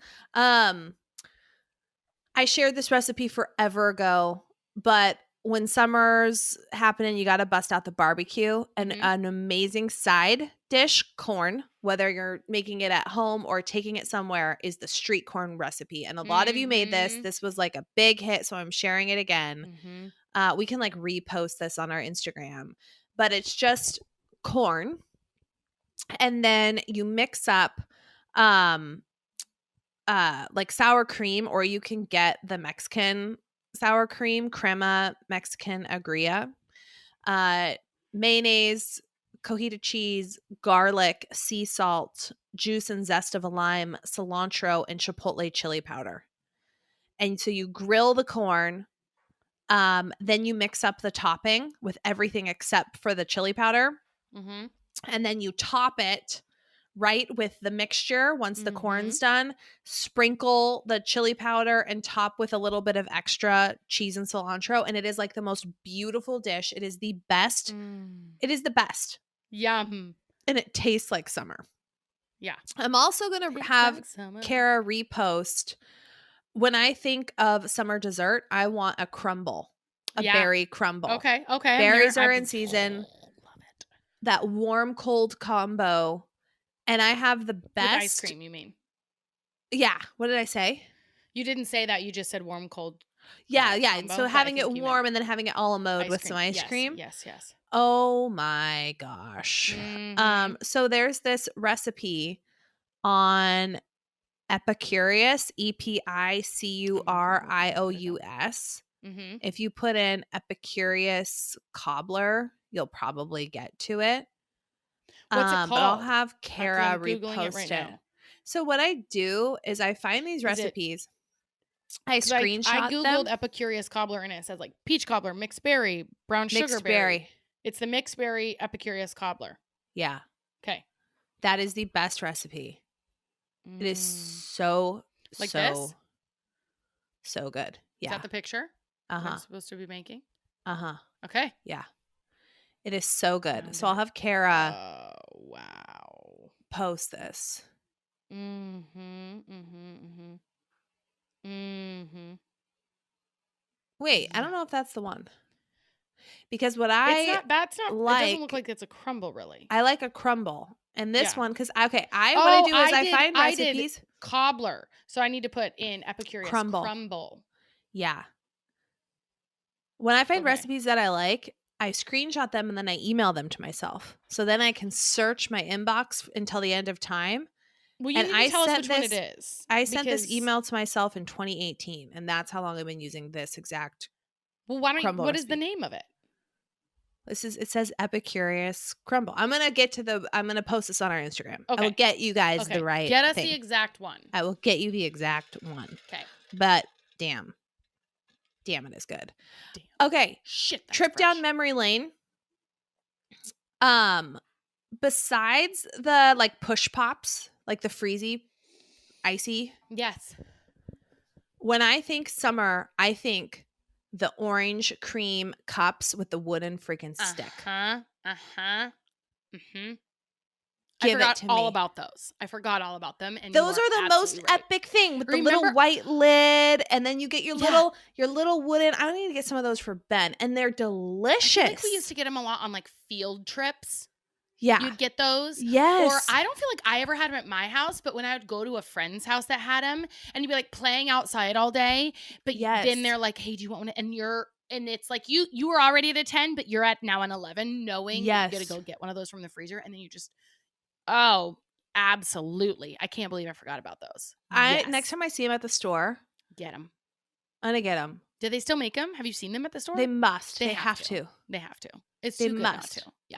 I shared this recipe forever ago, but when summer's happening, you got to bust out the barbecue and Mhm. an amazing side dish, corn, whether you're making it at home or taking it somewhere, is the street corn recipe. And a lot of you made this. Mhm. This was like a big hit, so I'm sharing it again. Mhm. We can like repost this on our Instagram, but it's just corn. And then you mix up um like sour cream, or you can get the Mexican sour cream, crema Mexican agria, uh, mayonnaise, cojita cheese, garlic, sea salt, juice and zest of a lime, cilantro, and chipotle chili powder. And so you grill the corn. Then you mix up the topping with everything except for the chili powder. Mhm. And then you top it right with the mixture once the corn's Mhm. done. Sprinkle the chili powder and top with a little bit of extra cheese and cilantro. And it is like the most beautiful dish. It is the best. Mm. It is the best. Yum. And it tastes like summer. Yeah. I'm also going to Tastes have like summer. Kara repost. When I think of summer dessert, I want a crumble, a Yeah. berry crumble. Okay. Okay. I'm here. Berries are in season. Love it. That warm cold combo. And I have the With ice best. cream, you mean? Yeah. What did I say? You didn't say that. You just said warm cold Yeah, yeah. And combo, so but I having it think you meant warm and then having it a la mode ice with some cream. ice Yes. cream. Yes. Yes. Oh my gosh. Mhm. So there's this recipe on Epicurious, I'm gonna Google it and put it up. Epicurious. Mhm. If you put in Epicurious cobbler, you'll probably get to it. What's it But I'll called? have Because Kara I'm googling it right repost it. now. So what I do is I find these Is it? recipes, I Because I screenshot googled them, Epicurious cobbler and it says like peach cobbler, mixed berry, brown sugar mixed berry. berry. It's the mixed berry Epicurious cobbler. Yeah, Okay. that is the best recipe. It is Mm. so, Like this? so, so good. Is Yeah. that the picture that I'm Uh-huh. supposed to be making? Uh-huh. Okay. Yeah. It is so good. Found So I'll it. have Kara Oh, wow. post this. Mhm. Mhm. Mhm. Mhm. Wait, I Yeah. don't know if that's the one. Because what It's I not that's not it doesn't look like, like it's a crumble really. I like a crumble. And this Yeah. one, because okay, what I Oh, do is I find I did recipes, cobbler. So I need to put in Epicurious crumble. crumble. Yeah. When I find Okay. recipes that I like, I screenshot them and then I email them to myself. So then I can search my inbox until the end of time. Well, you And need to tell us which one it is I sent this because email to myself in 2018, and that's how long I've been using this exact well, why don't you, crumble what is the recipe. name of it? It says Epicurious crumble. I'm gonna post this on our Instagram. I will Okay. get you guys the Okay. right Get us the thing. exact one. I will get you the exact one. Okay. But damn it is good. Damn. Okay. Shit. That's Trip fresh. down memory lane. Besides the like push pops, like the freezy, icy, Yes. when I think summer, I think the orange cream cups with the wooden freaking stick. Uh-huh. Uh-huh. Mhm. I Give it forgot to all me. about those. I I forgot all about them and you Those are the most absolutely right. epic thing with the Remember little white lid, and then you get your Yeah. little wooden. I need to get some of those for Ben, and they're I delicious. feel like we used to get them a lot on like field trips. Yeah. You'd get those. Or Yes. I don't feel like I ever had them at my house, but when I would go to a friend's house that had them and you'd be like playing outside all day, but then they're like, "Hey, do you want one?" And it's like you were already at a 10, but you're at now an 11 knowing that you got to Yes. go get one of those from the freezer and then you just oh, absolutely. I can't believe I forgot about those. Yes. Next time I see them at the store, Get them. I'm gonna get them. Do they still make them? Have you seen them at the store? They must. They They have have to. They have to. It's They too good not must. to. Yeah.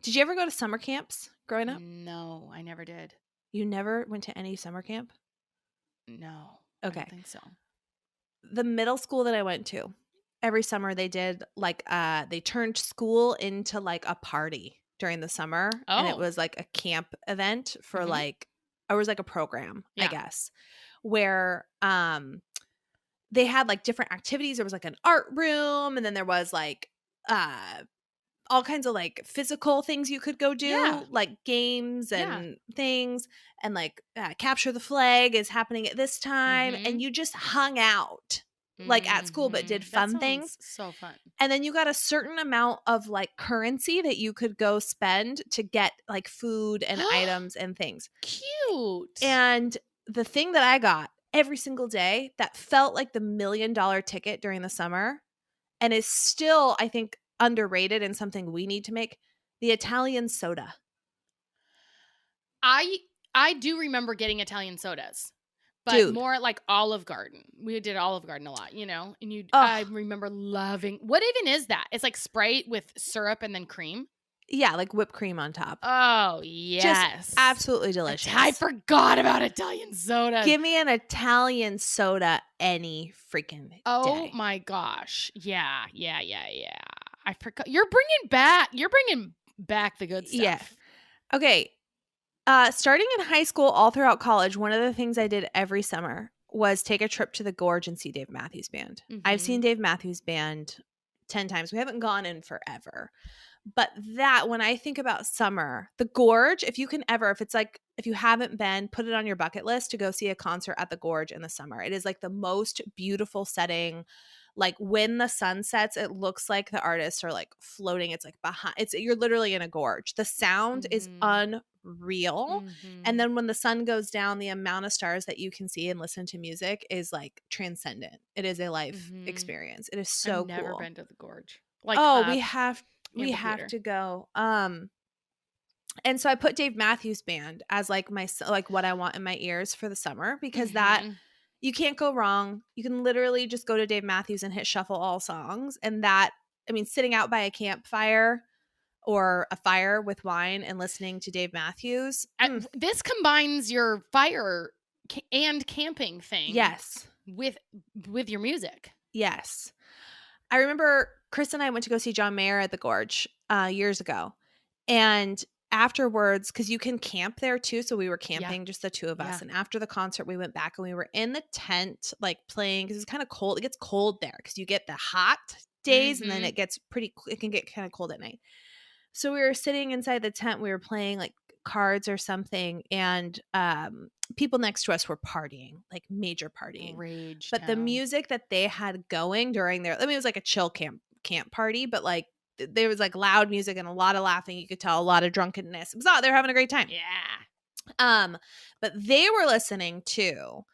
Did you ever go to summer camps growing up? No, I never did. You never went to any summer camp? No. I Okay. don't think so. The middle school that I went to, every summer they did like they turned school into like a party during the summer, and it Oh. was like a camp event for Mhm. like, or it was like a program, I Yeah. guess, where they had like different activities. There was like an art room, and then there was like all kinds of like physical things you could go Yeah. do, like games Yeah. and things, and like capture the flag is happening at this time, and Mhm. you just hung out like at school but did That fun things. sounds so fun. And then you got a certain amount of like currency that you could go spend to get like food and items and things. Cute. And the thing that I got every single day that felt like the $1,000,000 ticket during the summer and is still, I think, underrated and something we need to make, the Italian soda. I I do remember getting Italian sodas, but Dude. more like Olive Garden. We did Olive Garden a lot, and I Oh, remember loving. What even is that? It's like Sprite with syrup and then cream. yeah, like whipped cream on top. Oh, Just yes. absolutely I delicious. forgot about Italian sodas. Give me an Italian soda any freaking Oh day. my gosh. Yeah, yeah, yeah, yeah. I forgot. You're bringing back the good Yeah. stuff. Okay. Starting in high school, all throughout college, one of the things I did every summer was take a trip to the Gorge and see Dave Matthews Band. I've seen Mhm. Dave Matthews Band 10 times. We haven't gone in forever. But that, when I think about summer, the Gorge, if you can ever, if it's like, if you haven't been, put it on your bucket list to go see a concert at the Gorge in the summer. It is like the most beautiful setting. Like when the sun sets, it looks like the artists are like floating. It's like behind, you're literally in a gorge. The sound is Mhm. unreal. And Mhm. then when the sun goes down, the amount of stars that you can see and listen to music is like transcendent. It is a life Mhm. experience. It is I've so never cool. been to the gorge. Like Oh, a we have amphitheater. to go. And so I put Dave Matthews Band as like like what I want in my ears for the summer, because that, Mhm. you can't go wrong. You can literally just go to Dave Matthews and hit shuffle all songs, and that, I mean, sitting out by a campfire or a fire with wine and listening to Dave Matthews. This combines your fire and camping thing Yes. with your music. Yes. I remember Chris and I went to go see John Mayer at the Gorge years ago. And afterwards, because you can camp there too. So we were Yeah. camping, just the two of us. Yeah. And after the concert, we went back and we were in the tent, like playing, because it's kind of cold. It gets cold there because you get the hot days and then Mhm. it can get kind of cold at night. So we were sitting inside the tent. We were playing like cards or something. And people next to us were partying, like major partying. Rage But the Town. music that they had going during their, I mean, it was like a chill camp party, but like there was like loud music and a lot of laughing. You could tell a lot of drunkenness. It was all, they were having a great time. Yeah. But they were listening to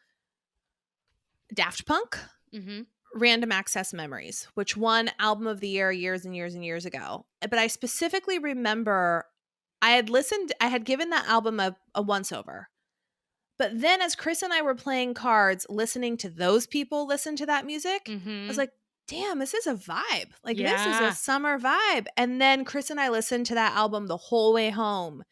Daft Punk, Mhm. Random Access Memories, which won album of the year years and years and years ago. But I specifically remember I had given that album a once over. But then as Chris and I were playing cards, listening to those people listen to that music, I was Mhm. like, damn, this is a vibe. Like, this is a Yeah. summer vibe. And then Chris and I listened to that album the whole way home.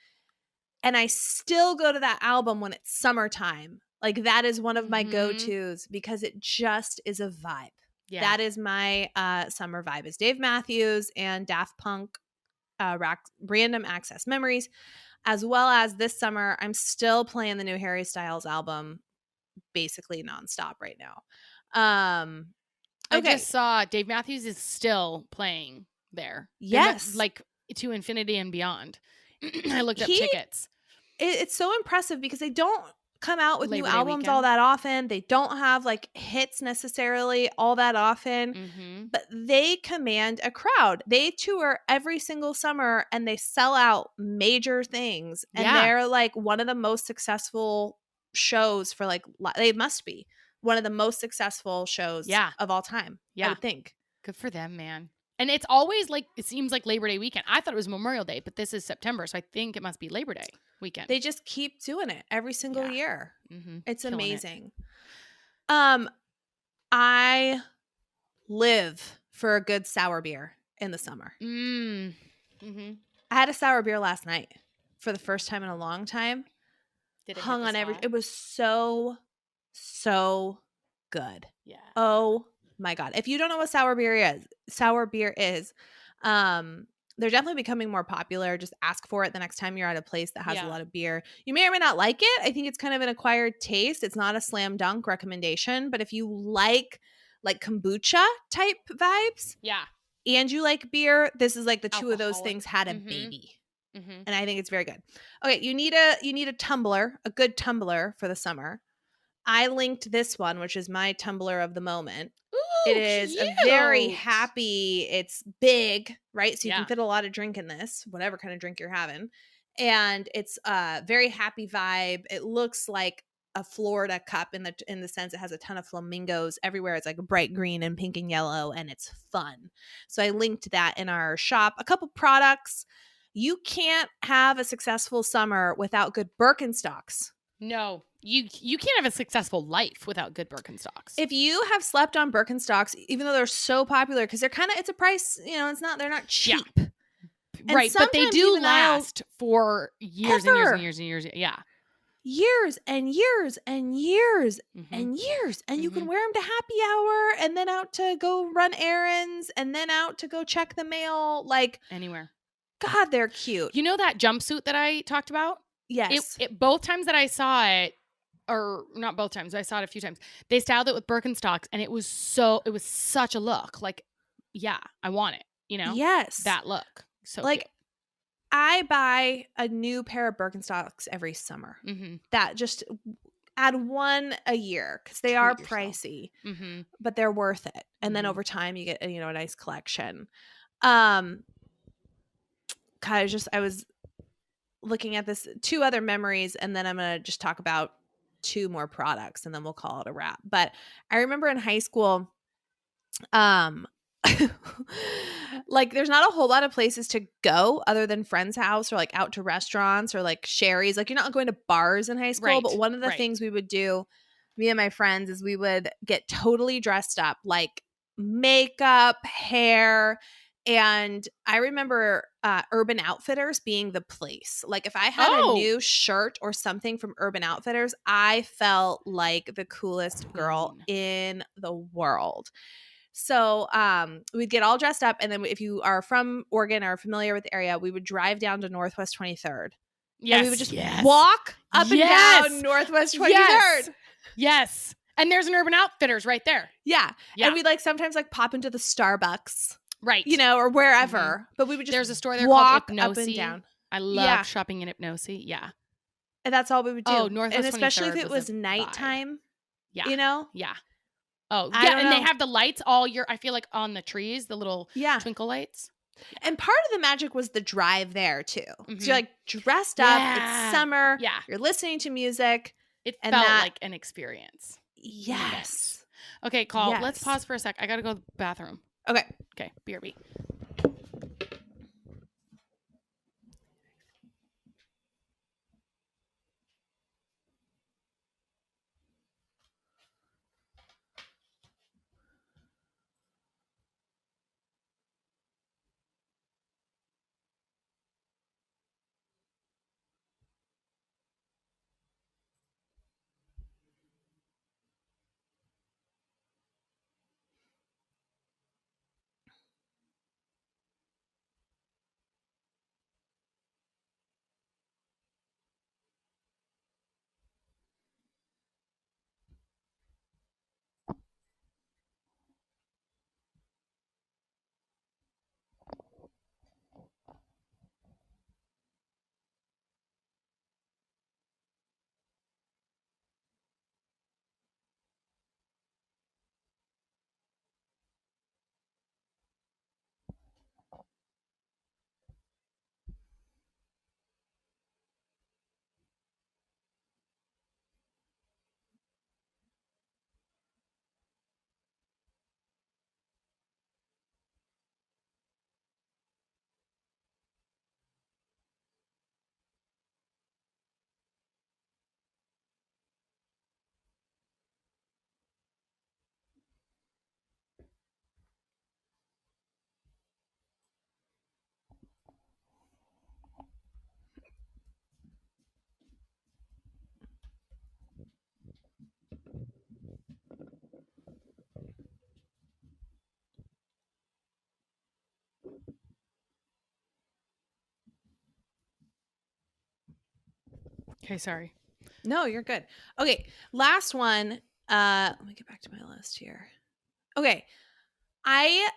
And I still go to that album when it's summertime. Like, that is one of my Mhm. go-tos because it just is a vibe. Yeah. That is my summer vibe, is Dave Matthews and Daft Punk, Random Access Memories, as well as this summer, I'm still playing the new Harry Styles album basically nonstop right now. I Okay. just saw Dave Matthews is still playing there. Yes. Like to infinity and beyond. I looked up He tickets. It's so impressive because they don't come out with new Labor Day albums all weekend. that often. They don't have like hits necessarily all that often, Mhm. but they command a crowd. They tour every single summer and they sell out major things, and Yeah. they're like one of the most successful shows for like they must be one of the most successful shows Yeah. of all time, I Yeah. would think. Good for them, man. And it's always like it seems like Labor Day weekend. I thought it was Memorial Day, but this is September, so I think it must be Labor Day weekend. They just keep doing it every single Yeah. year. Mhm. It's Killing it. amazing. Um, I live for a good sour beer in the summer. Mhm. I had a sour beer last night for the first time in a long time. Did it hit Hung the on every, spot? it was so good. Yeah. Oh my God. If you don't know what sour beer is, they're definitely becoming more popular. Just ask for it the next time you're at a place that has a Yeah. lot of beer. You may or may not like it. I think it's kind of an acquired taste. It's not a slam dunk recommendation, but if you like kombucha type vibes, Yeah. and you like beer, this is like the two of those Alcoholic. things had a Mhm. baby. Mhm. And I think it's very good. Okay, you need a tumbler, a good tumbler for the summer. I linked this one, which is my tumbler of the moment. It Ooh, is a very cute. happy, it's big, right? So you can Yeah. fit a lot of drink in this, whatever kind of drink you're having. And it's a very happy vibe. It looks like a Florida cup in the sense it has a ton of flamingos everywhere. It's like bright green and pink and yellow, and it's fun. So I linked that in our shop. A couple products. You can't have a successful summer without good Birkenstocks. No, you can't have a successful life without good Birkenstocks. If you have slept on Birkenstocks, even though they're so popular, because they're kind of, it's a price, they're not Yeah. cheap. And Right, but they sometimes do even last for years and years and ever, years and years. Yeah. years and years and years Mhm. and years. And you can Mhm. wear them to happy hour and then out to go run errands and then out to go check the mail. Like, Anywhere. God, they're cute. You know that jumpsuit that I talked about? Yes. It both times that I saw it, or not both times, I saw it a few times. They styled it with Birkenstocks, and it was such a look. Like, yeah, I want it. Yes. That look, so cute. Like, I buy a new pair of Birkenstocks every summer. Mm-hmm. That just add one a year because they are Treat yourself. pricey, Mm-hmm. but they're worth it. And then Mhm. over time, you get a nice collection. God, I was looking at this two other memories, and then I'm gonna just talk about two more products, and then we'll call it a wrap. But I remember in high school, um like there's not a whole lot of places to go other than friend's house or like out to restaurants or like Sherry's. Like you're not going to bars in high school, but Right. one of the Right. things we would do, me and my friends, is we would get totally dressed up, like makeup, hair. And I remember Urban Outfitters being the place. Like if I had a Oh, new shirt or something from Urban Outfitters, I felt like the coolest girl queen. in the world. So we'd get all dressed up, and then if you are from Oregon or familiar with the area, we would drive down to Northwest 23rd, and we would Yes. just Yes. walk up and down Yes. Northwest 23rd. Yes. Yes. And there's an Urban Outfitters right there. Yeah, Yeah. and we'd like sometimes like pop into the Starbucks, Right. or wherever, Mm-hmm. but we would just There's a store there called walk up and Hypnosi. down. I Yeah, loved shopping in Hypnosi. Yeah. and that's all we would Oh, do, and Northwest especially if 23rd it was a was vibe. nighttime, Yeah. you know. Yeah. Oh, I yeah. don't And they know. have the lights all year. I feel like on the trees, the little Yeah. twinkle lights. And part of the magic was the drive there too. So Mm-hmm. you're like dressed up, it's Yeah. summer, Yeah. you're listening to music, It and felt that, like an experience. yes. Okay, Coll, let's Yes. pause for a sec. I got to go to the bathroom. Okay. Okay, BRB. Okay, sorry. No, you're good. Okay, last one. Let me get back to my list here. Okay. I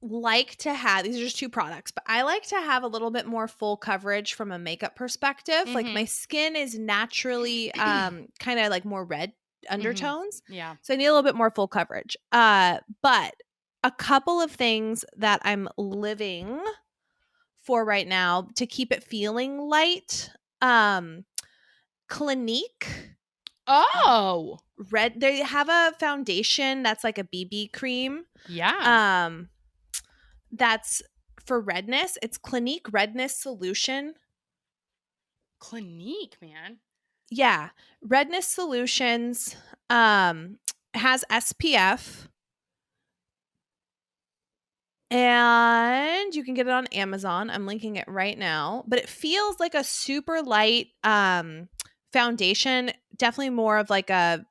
like to have, these are just 2 products, but I like to have a little bit more full coverage from a makeup perspective. Like, my Mhm. skin is naturally, kinda, like, more red Mhm. undertones, Yeah. so I need a little bit more full coverage. But a couple of things that I'm living for right now to keep it feeling light, Clinique Oh! red they have a foundation that's like a BB cream, Yeah. um, that's for redness. It's Clinique Redness Solution. Clinique, man. Yeah, Redness Solutions, um, has SPF, and you can get it on Amazon. I'm linking it right now, but it feels like a super light, foundation, definitely more of like a,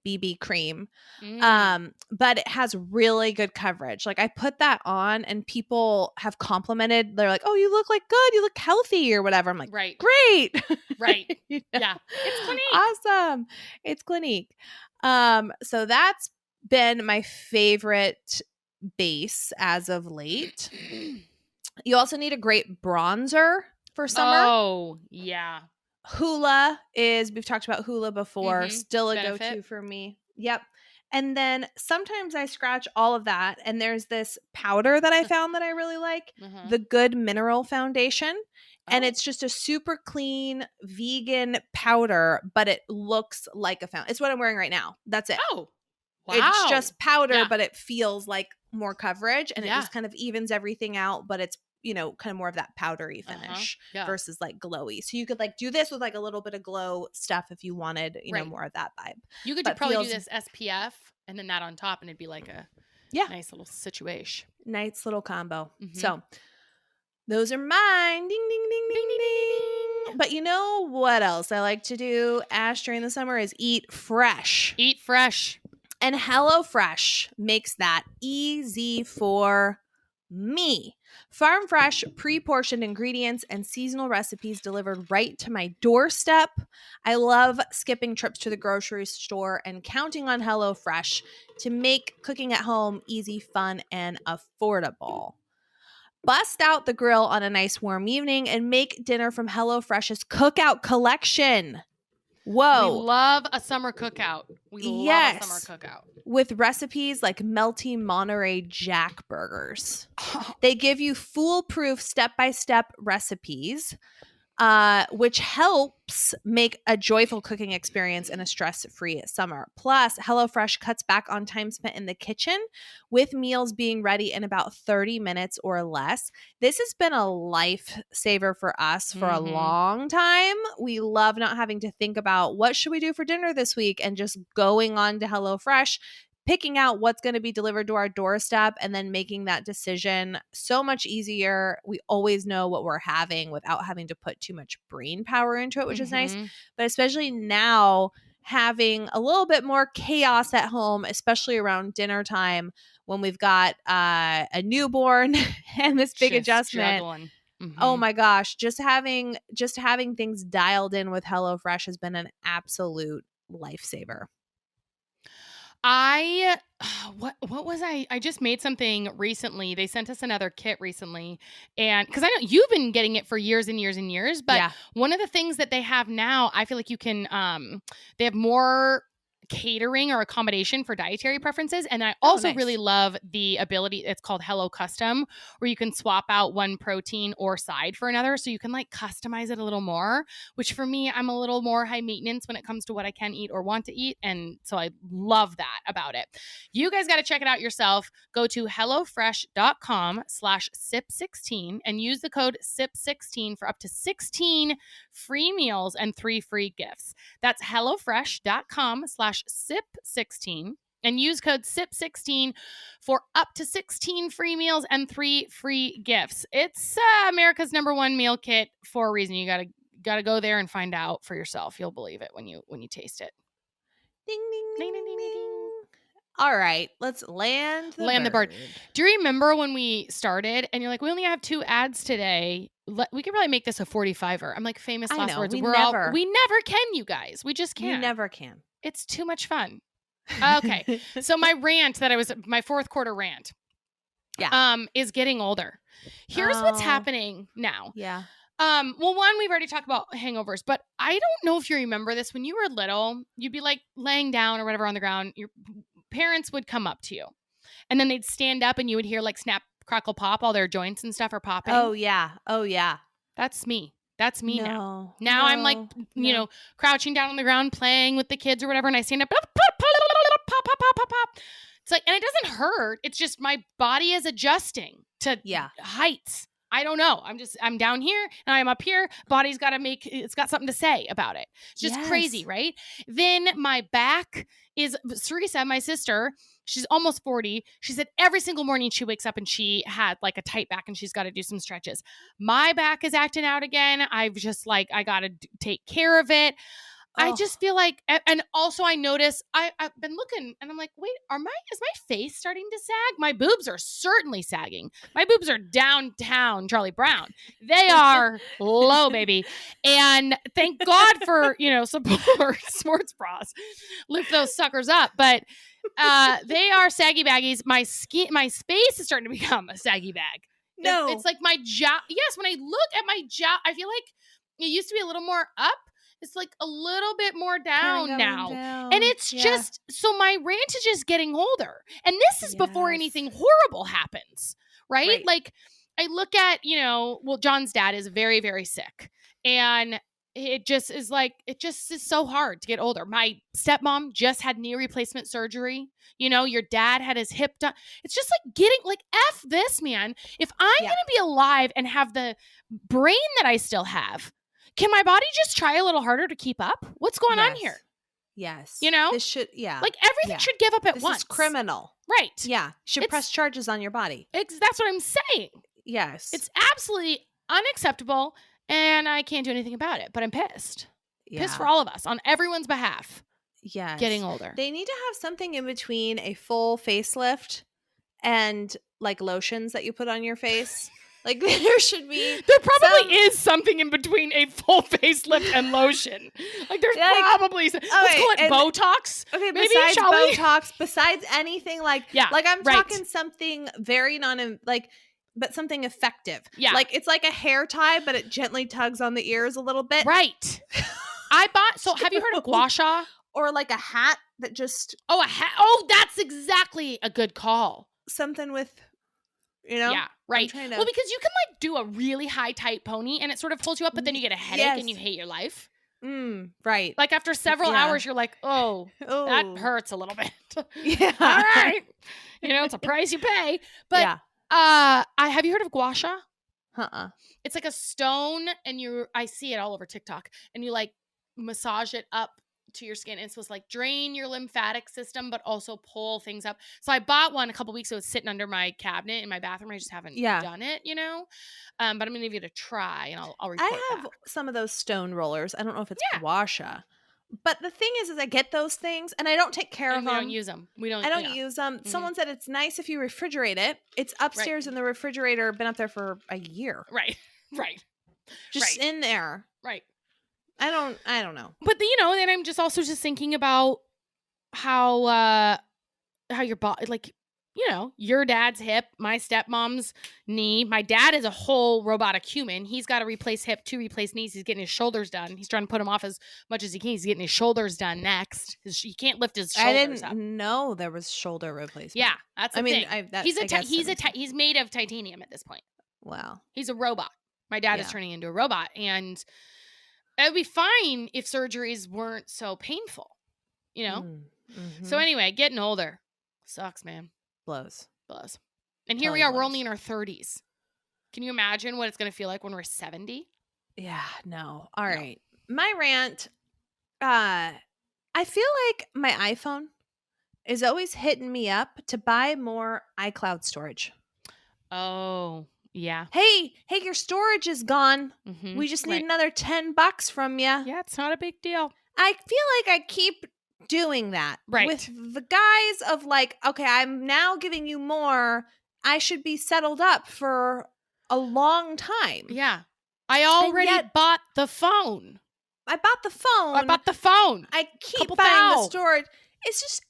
BB cream. Mm. But it has really good coverage. Like, I put that on and people have complimented. They're like, "Oh, you look like good. You look healthy," or whatever. I'm like, Right. "Great." Right. You know? Yeah. It's Clinique. Awesome. It's Clinique. So that's been my favorite base as of late. You also need a great bronzer for summer. Oh, yeah. Hoola is, we've talked about Hoola before, Mhm. still a Benefit. go-to for me. Yep. And then sometimes I scratch all of that and there's this powder that I found that I really like, Uh-huh. the Good Mineral Foundation. And Oh. it's just a super clean vegan powder, but it looks like a fountain. It's what I'm wearing right now. That's it. Oh. It's Wow. just powder, Yeah. but it feels like more coverage and it Yeah. just kind of evens everything out, but it's, kind of more of that powdery Uh-huh. finish Yeah. versus like glowy. So you could like do this with like a little bit of glow stuff if you wanted, Right. more of that vibe. You could But probably do feels, this SPF and then that on top, and it'd be like a yeah, nice little situation. nice little combo. Mhm. So those are mine. Ding, ding, ding, Ding, ding, ding, ding, ding, ding. ding. But you know what else I like to do, Ash, during the summer is eat fresh. Eat fresh. And HelloFresh makes that easy for me. Farm fresh, pre portioned ingredients and seasonal recipes delivered right to my doorstep. I love skipping trips to the grocery store and counting on HelloFresh to make cooking at home easy, fun, and affordable. Bust out the grill on a nice warm evening and make dinner from HelloFresh's cookout collection. We Whoa. love a summer cookout. We love a summer Yes. cookout. With recipes like melty Monterey Jack burgers. They give you foolproof step-by-step recipes, which helps make a joyful cooking experience in a stress-free summer. Plus, HelloFresh cuts back on time spent in the kitchen, with meals being ready in about 30 minutes or less. This has been a lifesaver for us for a Mhm. long time. We love not having to think about what should we do for dinner this week and just going on to HelloFresh, picking out what's going to be delivered to our doorstep and then making that decision so much easier. We always know what we're having without having to put too much brain power into it, which is nice. Mhm. But especially now, having a little bit more chaos at home, especially around dinner time when we've got a newborn and this big Just adjustment. juggling. Oh Mhm. my gosh, just having things dialed in with HelloFresh has been an absolute lifesaver. I what was I just made something recently. They sent us another kit recently, and because I know you've been getting it for years and years and years, but Yeah. one of the things that they have now, I feel like you can they have more catering or accommodation for dietary preferences, and I Oh, also really nice. love the ability, it's called Hello Custom, where you can swap out one protein or side for another, so you can like customize it a little more, which for me, I'm a little more high maintenance when it comes to what I can eat or want to eat. And so I love that about it. You guys got to check it out yourself. Go to HelloFresh.com/SIP16 and use the code SIP16 for up to 16 free meals and 3 free gifts. That's HelloFresh.com/SIP16 and use code SIP16 for up to 16 free meals and 3 free gifts. It's America's #1 meal kit for a reason. You gotta go there and find out for yourself. You'll believe it when you taste it. Ding, ding, ding, Ding ding ding, ding ding ding. ding. All right, let's land the Land the bird. bird. Do you remember when we started and you're like, we only have 2 ads today? We could probably make this a 45er. I'm like, famous I last know, words. we We never never can, you guys. We just we can't. never can. It's too much fun. Okay. So my 4th quarter rant. is getting older. Here's what's Oh, happening now. yeah. Well, one, we've already talked about hangovers, but I don't know if you remember this. When you were little, you'd be like laying down or whatever on the ground. Your parents would come up to you and then they'd stand up and you would hear like snap, crackle, pop, all their joints and stuff are popping. Oh, yeah. Oh, yeah. That's me. That's me now. No. Now I'm like, you know, crouching down on the ground playing with the kids or whatever. And I stand up, pop, pop, pop, pop, pop, pop, pop. It's like, and it doesn't hurt. It's just my body is adjusting to heights. I don't know. I'm down here and I'm up here. Body's got to it's got something to say about it. It's just crazy, right? Then my back is, Teresa, my sister, she's almost 40. She said every single morning she wakes up and she had like a tight back and she's got to do some stretches. My back is acting out again. I've just like, I got to take care of it. I just feel like, and also I notice I've been looking and I'm like, wait, is my face starting to sag? My boobs are certainly sagging. My boobs are downtown Charlie Brown. They are low, baby. And thank God for, support sports bras. Lift those suckers up. But they are saggy baggies. My space is starting to become a saggy bag. No. It's like my jaw. Yes, when I look at my jaw, I feel like it used to be a little more up. It's like a little bit more down now. And it's just, so my rant is just getting older. And this is before anything horrible happens, right? Like I look at, John's dad is very, very sick. And it just is so hard to get older. My stepmom just had knee replacement surgery. Your dad had his hip done. It's just like getting like, F this, man. If I'm going to be alive and have the brain that I still have, can my body just try a little harder to keep up? What's going on here? Yes. This should, like everything should give up at once. This is criminal. Right. Yeah. Should press charges on your body. That's what I'm saying. Yes. It's absolutely unacceptable and I can't do anything about it, but I'm pissed. Pissed for all of us on everyone's behalf. Yes. Getting older. They need to have something in between a full facelift and like lotions that you put on your face. Like there should be. There probably is something in between a full facelift and lotion. Like there's probably. Let's call it Botox. Okay, maybe, besides Botox, besides anything like I'm talking something very but something effective. Yeah, like it's like a hair tie, but it gently tugs on the ears a little bit. Right. I bought. So have you heard of gua sha? Or like a hat that just. Oh, a hat. Oh, that's exactly a good call. Something with. Yeah, right. Well, because you can like do a really high tight pony and it sort of pulls you up, but then you get a headache and you hate your life. Right. Like after several hours, you're like, oh, that hurts a little bit. Yeah. All right. It's a price you pay. But have you heard of gua sha? It's like a stone and I see it all over TikTok and you like massage it up to your skin. And it's supposed to like drain your lymphatic system, but also pull things up. So I bought one a couple weeks ago. It's sitting under my cabinet in my bathroom. I just haven't done it, but I'm going to give it a try and I'll report I have back. some of those stone rollers. I don't know if it's gua sha. But the thing is I get those things and I don't take care of them. We don't use them. I don't use them. Mm-hmm. Someone said it's nice if you refrigerate it. It's upstairs in the refrigerator. Been up there for a year. Right. Just in there. Right. I don't know. But then I'm just also just thinking about how your body, like, your dad's hip, my stepmom's knee. My dad is a whole robotic human. He's got to replace hip to replace knees. He's getting his shoulders done. He's trying to put them off as much as he can. He's getting his shoulders done next. He can't lift his shoulders up. I didn't know there was shoulder replacement. Yeah, that's the thing. He's made of titanium at this point. Wow. He's a robot. My dad is turning into a robot, and it would be fine if surgeries weren't so painful, Mm-hmm. So anyway, getting older sucks, man. Blows. And here we are. We're only in our 30s. Can you imagine what it's going to feel like when we're 70? Yeah, no. All right. My rant, I feel like my iPhone is always hitting me up to buy more iCloud storage. Oh, yeah. Hey, your storage is gone. Mm-hmm. We just need another $10 from you. Yeah, it's not a big deal. I feel like I keep doing that with the guise of like, okay, I'm now giving you more. I should be settled up for a long time. Yeah. I already bought the phone. I bought the phone. I keep buying the storage. It's just,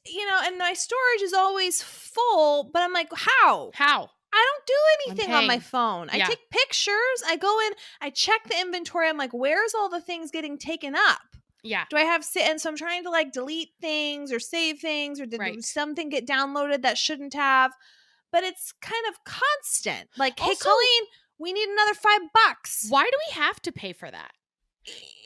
and my storage is always full, but I'm like, how? I don't do I'm anything on my paying. phone. I Yeah. take pictures. I go in, I check the inventory. I'm like, where's all the things getting taken up? Yeah. Do I have and so I'm trying to like delete things or save things, or did Right. something get downloaded that shouldn't have? But it's kind of constant. Like, hey, Also, Colleen, we need another $5. why do we have to pay for that?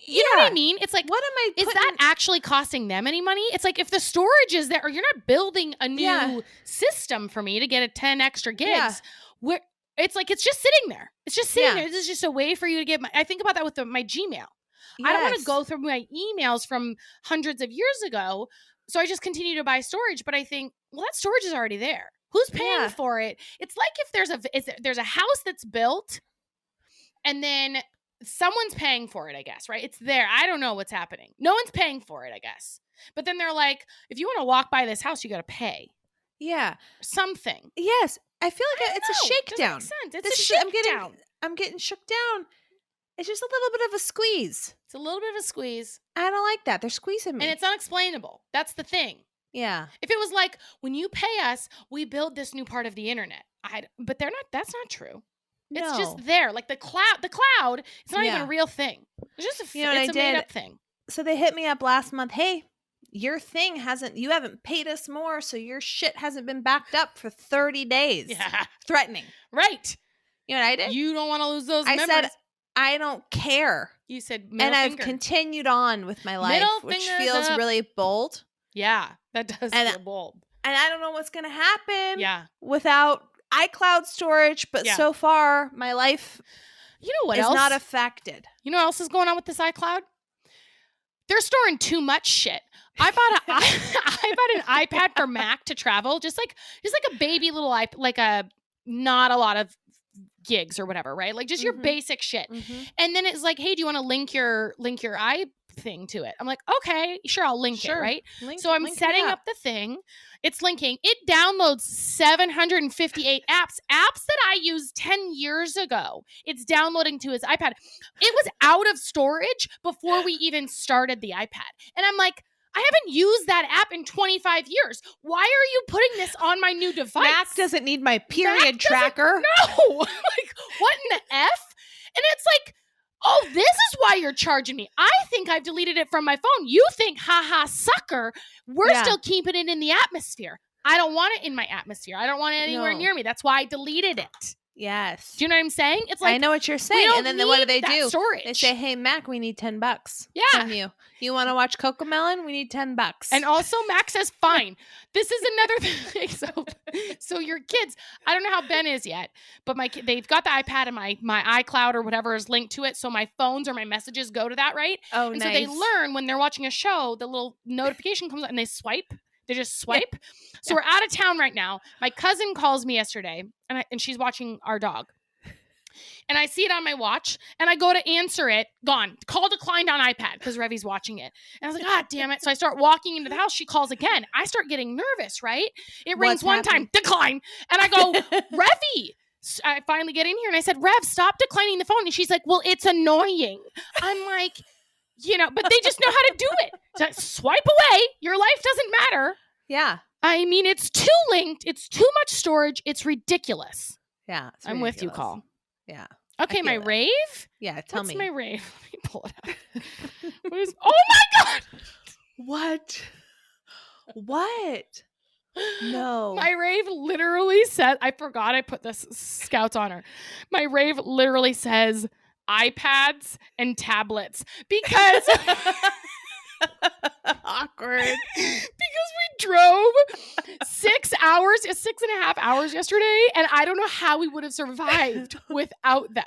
You know what I mean? It's like, what am I is putting? that actually costing them any money? It's like, if the storage is there, or you're not building a new Yeah. system for me to get a 10 extra gigs, Yeah. where it's like, it's just sitting there. It's just sitting Yeah. there. This is just a way for you to get I think about that with my Gmail. I don't want to Yes. go through my emails from hundreds of years ago. So I just continue to buy storage. But I think, well, that storage is already there. Who's paying Yeah. for it? It's like if there's a house that's built and then someone's paying for it, I guess, right? It's there. I don't know what's happening. No one's paying for it, I guess. But then they're like, if you want to walk by this house, you got to pay Yeah. something. Yes. I feel like it's a Doesn't shakedown. make sense. It's This a is- shakedown. I'm getting shook down. It's just a little bit of a squeeze. It's a little bit of a squeeze. I don't like that. They're squeezing me. And it's unexplainable. That's the thing. Yeah. If it was like, when you pay us, we build this new part of the internet. But they're not. That's not true. It's No. just there. Like the cloud. The cloud. It's not even Yeah. a real thing. It's just You know what it's I a did? made up thing. So they hit me up last month. Hey, your thing you haven't paid us more, so your shit hasn't been backed up for 30 days. Yeah. Threatening. Right. You know what I did? You don't want to lose those I members. said, I don't care. You said middle And I've finger. continued on with my life, Middle which fingers feels up. really bold. Yeah, that does And- feel bold. And I don't know what's going to happen Yeah. without iCloud storage, but Yeah. so far my life You know what is else? not affected. You know what else is going on with this iCloud? They're storing too much shit. I bought an iPad for Mac to travel, just like a baby little iPad, like not a lot of gigs or whatever, right? Like just your Mhm. basic shit. And then it's like, hey, do you want to link your thing to it? I'm like, okay, sure, I'll link it, right? So I'm setting up the thing. It's linking. It downloads 758 apps that I used 10 years ago. It's downloading to his iPad. It was out of storage before we even started the iPad. And I'm like, I haven't used that app in 25 years. Why are you putting this on my new device? Mac doesn't need my period Mac doesn't- tracker. No. Like, what in the F? And it's like, oh, this is why you're charging me. I think I've deleted it from my phone. You think, haha, sucker. We're Yeah. still keeping it in the atmosphere. I don't want it in my atmosphere. I don't want it anywhere No. near me. That's why I deleted it. Yes. Do you know what I'm saying? It's like, I know what you're we saying. don't And then what do need they that do? storage. They say, hey, Mac, we need $10 Yeah. from you. You want to watch Cocomelon? We need $10. And also Max says, fine. This is another thing. So your kids, I don't know how Ben is yet, but they've got the iPad and my iCloud or whatever is linked to it. So my phones or my messages go to that, right? oh, And nice. so they learn when they're watching a show, the little notification comes up and they swipe. They just swipe. So we're out of town right now. My cousin calls me yesterday and she's watching our dog. And I see it on my watch and I go to answer it. Gone. Call declined on iPad because Revy's watching it. And I was like, God damn it. So I start walking into the house. She calls again. I start getting nervous, right? It rings What's one happening? time, decline. And I go, Revy. I finally get in here and I said, Rev, stop declining the phone. And she's like, well, it's annoying. I'm like, but they just know how to do it. So swipe away. Your life doesn't matter. Yeah. I mean, it's too linked. It's too much storage. It's ridiculous. Yeah. it's I'm with you, ridiculous. Call. Yeah. Okay, feel my that. rave? Yeah. Tell What's me. my rave? Let me pull it up. Oh my God! What? What? No. My rave literally said, I forgot I put this Scouts on her. My rave literally says iPads and tablets because Awkward. because we drove 6.5 hours yesterday, and I don't know how we would have survived without them.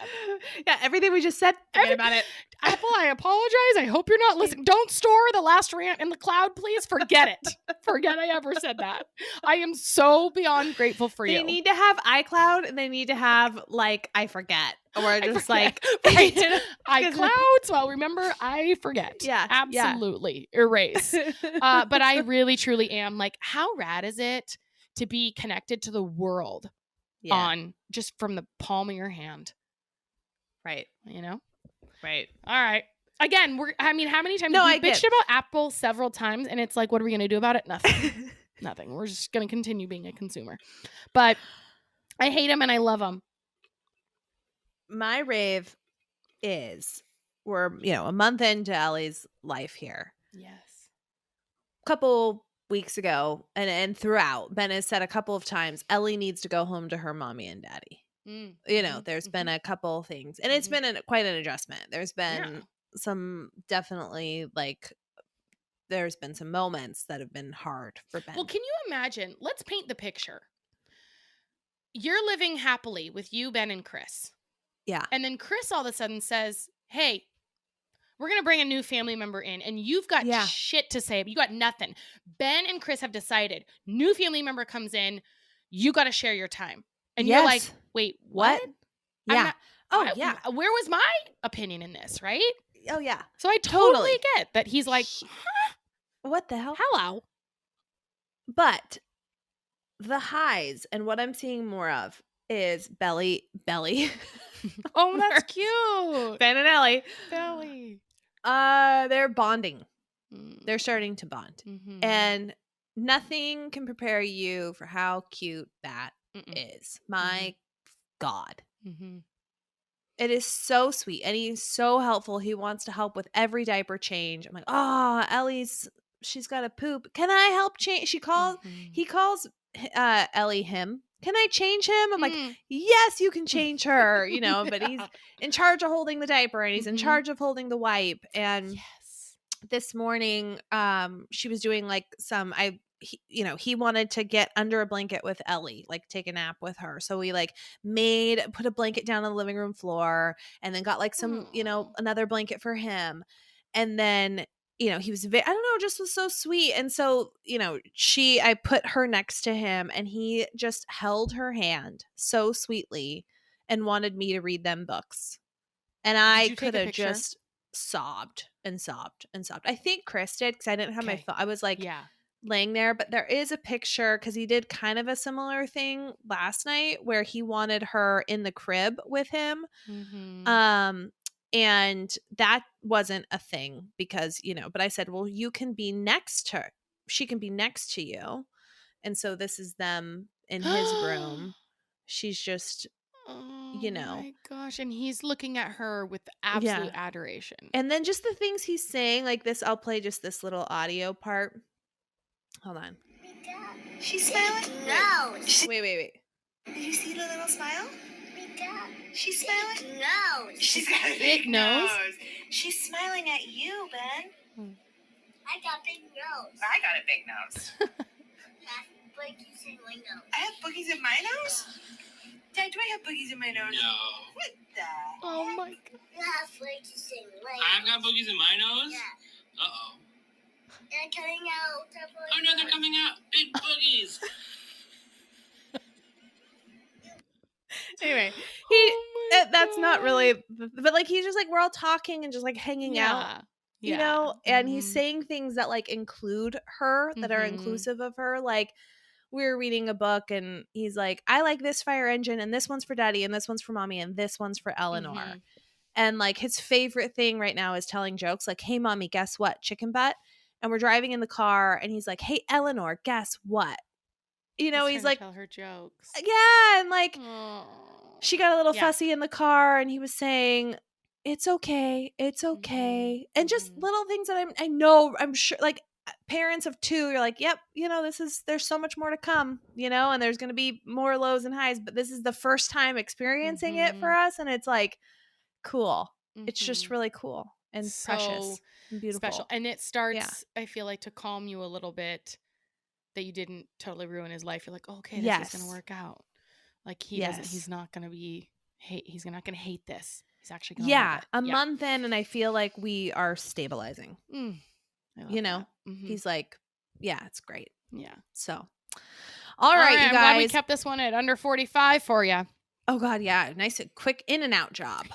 Yeah, everything we just said, forget about it. Apple, I apologize. I hope you're not listening. Don't store the last rant in the cloud, please. Forget it. Forget I ever said that. I am so beyond grateful for you. They need to have iCloud and they need to have like I forget. Or just forget. like Right. iCloud. Well, remember, I forget. Yeah. Absolutely. Erase. But I really, truly am like, how rad is it to be connected to the world on just from the palm of your hand? Right. You know? Right. All right. Again, how many times No, we I get- bitched about Apple several times, and it's like, what are we going to do about it? Nothing. Nothing. We're just going to continue being a consumer. But I hate him and I love him. My rave is we're, a month into Ellie's life here. Yes. A couple weeks ago and throughout, Ben has said a couple of times, Ellie needs to go home to her mommy and daddy. There's been a couple things, and it's been quite an adjustment. There's been some definitely there's been some moments that have been hard for Ben. Well, can you imagine? Let's paint the picture. You're living happily with you, Ben, and Chris. Yeah. And then Chris all of a sudden says, hey, we're going to bring a new family member in, and you've got shit to say. You got nothing. Ben and Chris have decided, new family member comes in, you got to share your time. And you're like, wait, what? Yeah. Where was my opinion in this, right? Oh, yeah. So I totally get that he's like, huh? What the hell? Hello. But the highs and what I'm seeing more of is Belly. Oh, that's cute. Ben and Ellie. Belly. They're bonding. They're starting to bond. And nothing can prepare you for how cute that is. My God. It is so sweet. And he's so helpful. He wants to help with every diaper change. I'm like, oh, she's got to poop. Can I help change? He calls Ellie him. Can I change him? I'm like, yes, you can change her, but he's in charge of holding the diaper and he's in charge of holding the wipe. And this morning, she was doing he wanted to get under a blanket with Ellie, take a nap with her. So we put a blanket down on the living room floor and then got some, another blanket for him. And then, he was, I don't know, just was so sweet. And so, I put her next to him and he just held her hand so sweetly and wanted me to read them books. And I could have just sobbed and sobbed and sobbed. I think Chris did because I didn't have my phone. I was laying there, but there is a picture because he did kind of a similar thing last night where he wanted her in the crib with him. And that wasn't a thing because, but I said, well, you can be next to her. She can be next to you. And so this is them in his room. She's just, oh my gosh. And he's looking at her with absolute adoration. And then just the things he's saying like this, I'll play just this little audio part. Hold on. She's smiling? No. Wait. Did you see the little smile? She's smiling? No. She's got a big nose. She's smiling at you, Ben. I got big nose. I got a big nose. I have boogies in my nose. I have boogies in my nose? Dad, do I have boogies in my nose? No. What the heck? Oh my God. You have boogies in my nose. I've got boogies in my nose? Yeah. Uh-oh. They're coming out. Oh, no, they're coming out. Big boogies. Anyway, that's not really, but he's just we're all talking and just hanging out, and he's saying things that include her, that are inclusive of her. We were reading a book and he's like, I like this fire engine and this one's for daddy and this one's for mommy and this one's for Eleanor. And his favorite thing right now is telling jokes hey mommy, guess what? Chicken butt. And we're driving in the car and he's like, hey Eleanor, guess what? He's like, tell her jokes. Yeah. And she got a little fussy in the car and he was saying, it's okay. It's okay. And just little things that I know, I'm sure, parents of two, you're like, yep, there's so much more to come, and there's going to be more lows and highs, but this is the first time experiencing it for us. And it's cool. It's just really cool and so precious and beautiful. Special. And it starts, I feel to calm you a little bit that you didn't totally ruin his life. You're like, oh, okay, this is going to work out. He's not going to he's not going to hate this. He's actually going to love it. A month in and I feel like we are stabilizing. He's like, yeah, it's great. Yeah. So, all right, you guys. I'm glad we kept this one at under 45 for you. Oh God, yeah, nice and quick in and out job.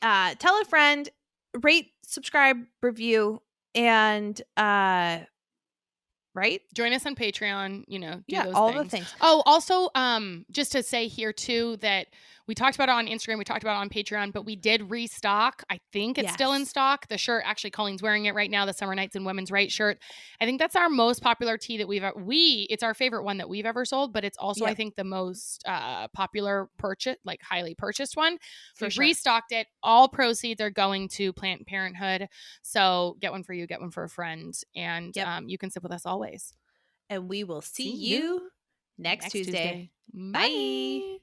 Tell a friend, rate, subscribe, review, and right? Join us on Patreon, do those all things. the things. Oh, also, just to say here too that we talked about it on Instagram. We talked about it on Patreon, but we did restock. I think it's still in Yes. stock. The shirt, actually, Colleen's wearing it right now. The Summer Nights and Women's Right shirt. I think that's our most popular tee that it's our favorite one that we've ever sold, but it's also, I Yep. think, the most popular purchase, like highly purchased one. For We've sure. restocked it. All proceeds are going to Planned Parenthood. So get one for you, get one for a friend, and Yep. you can sip with us always. And we will see See you next Tuesday. Bye. Bye.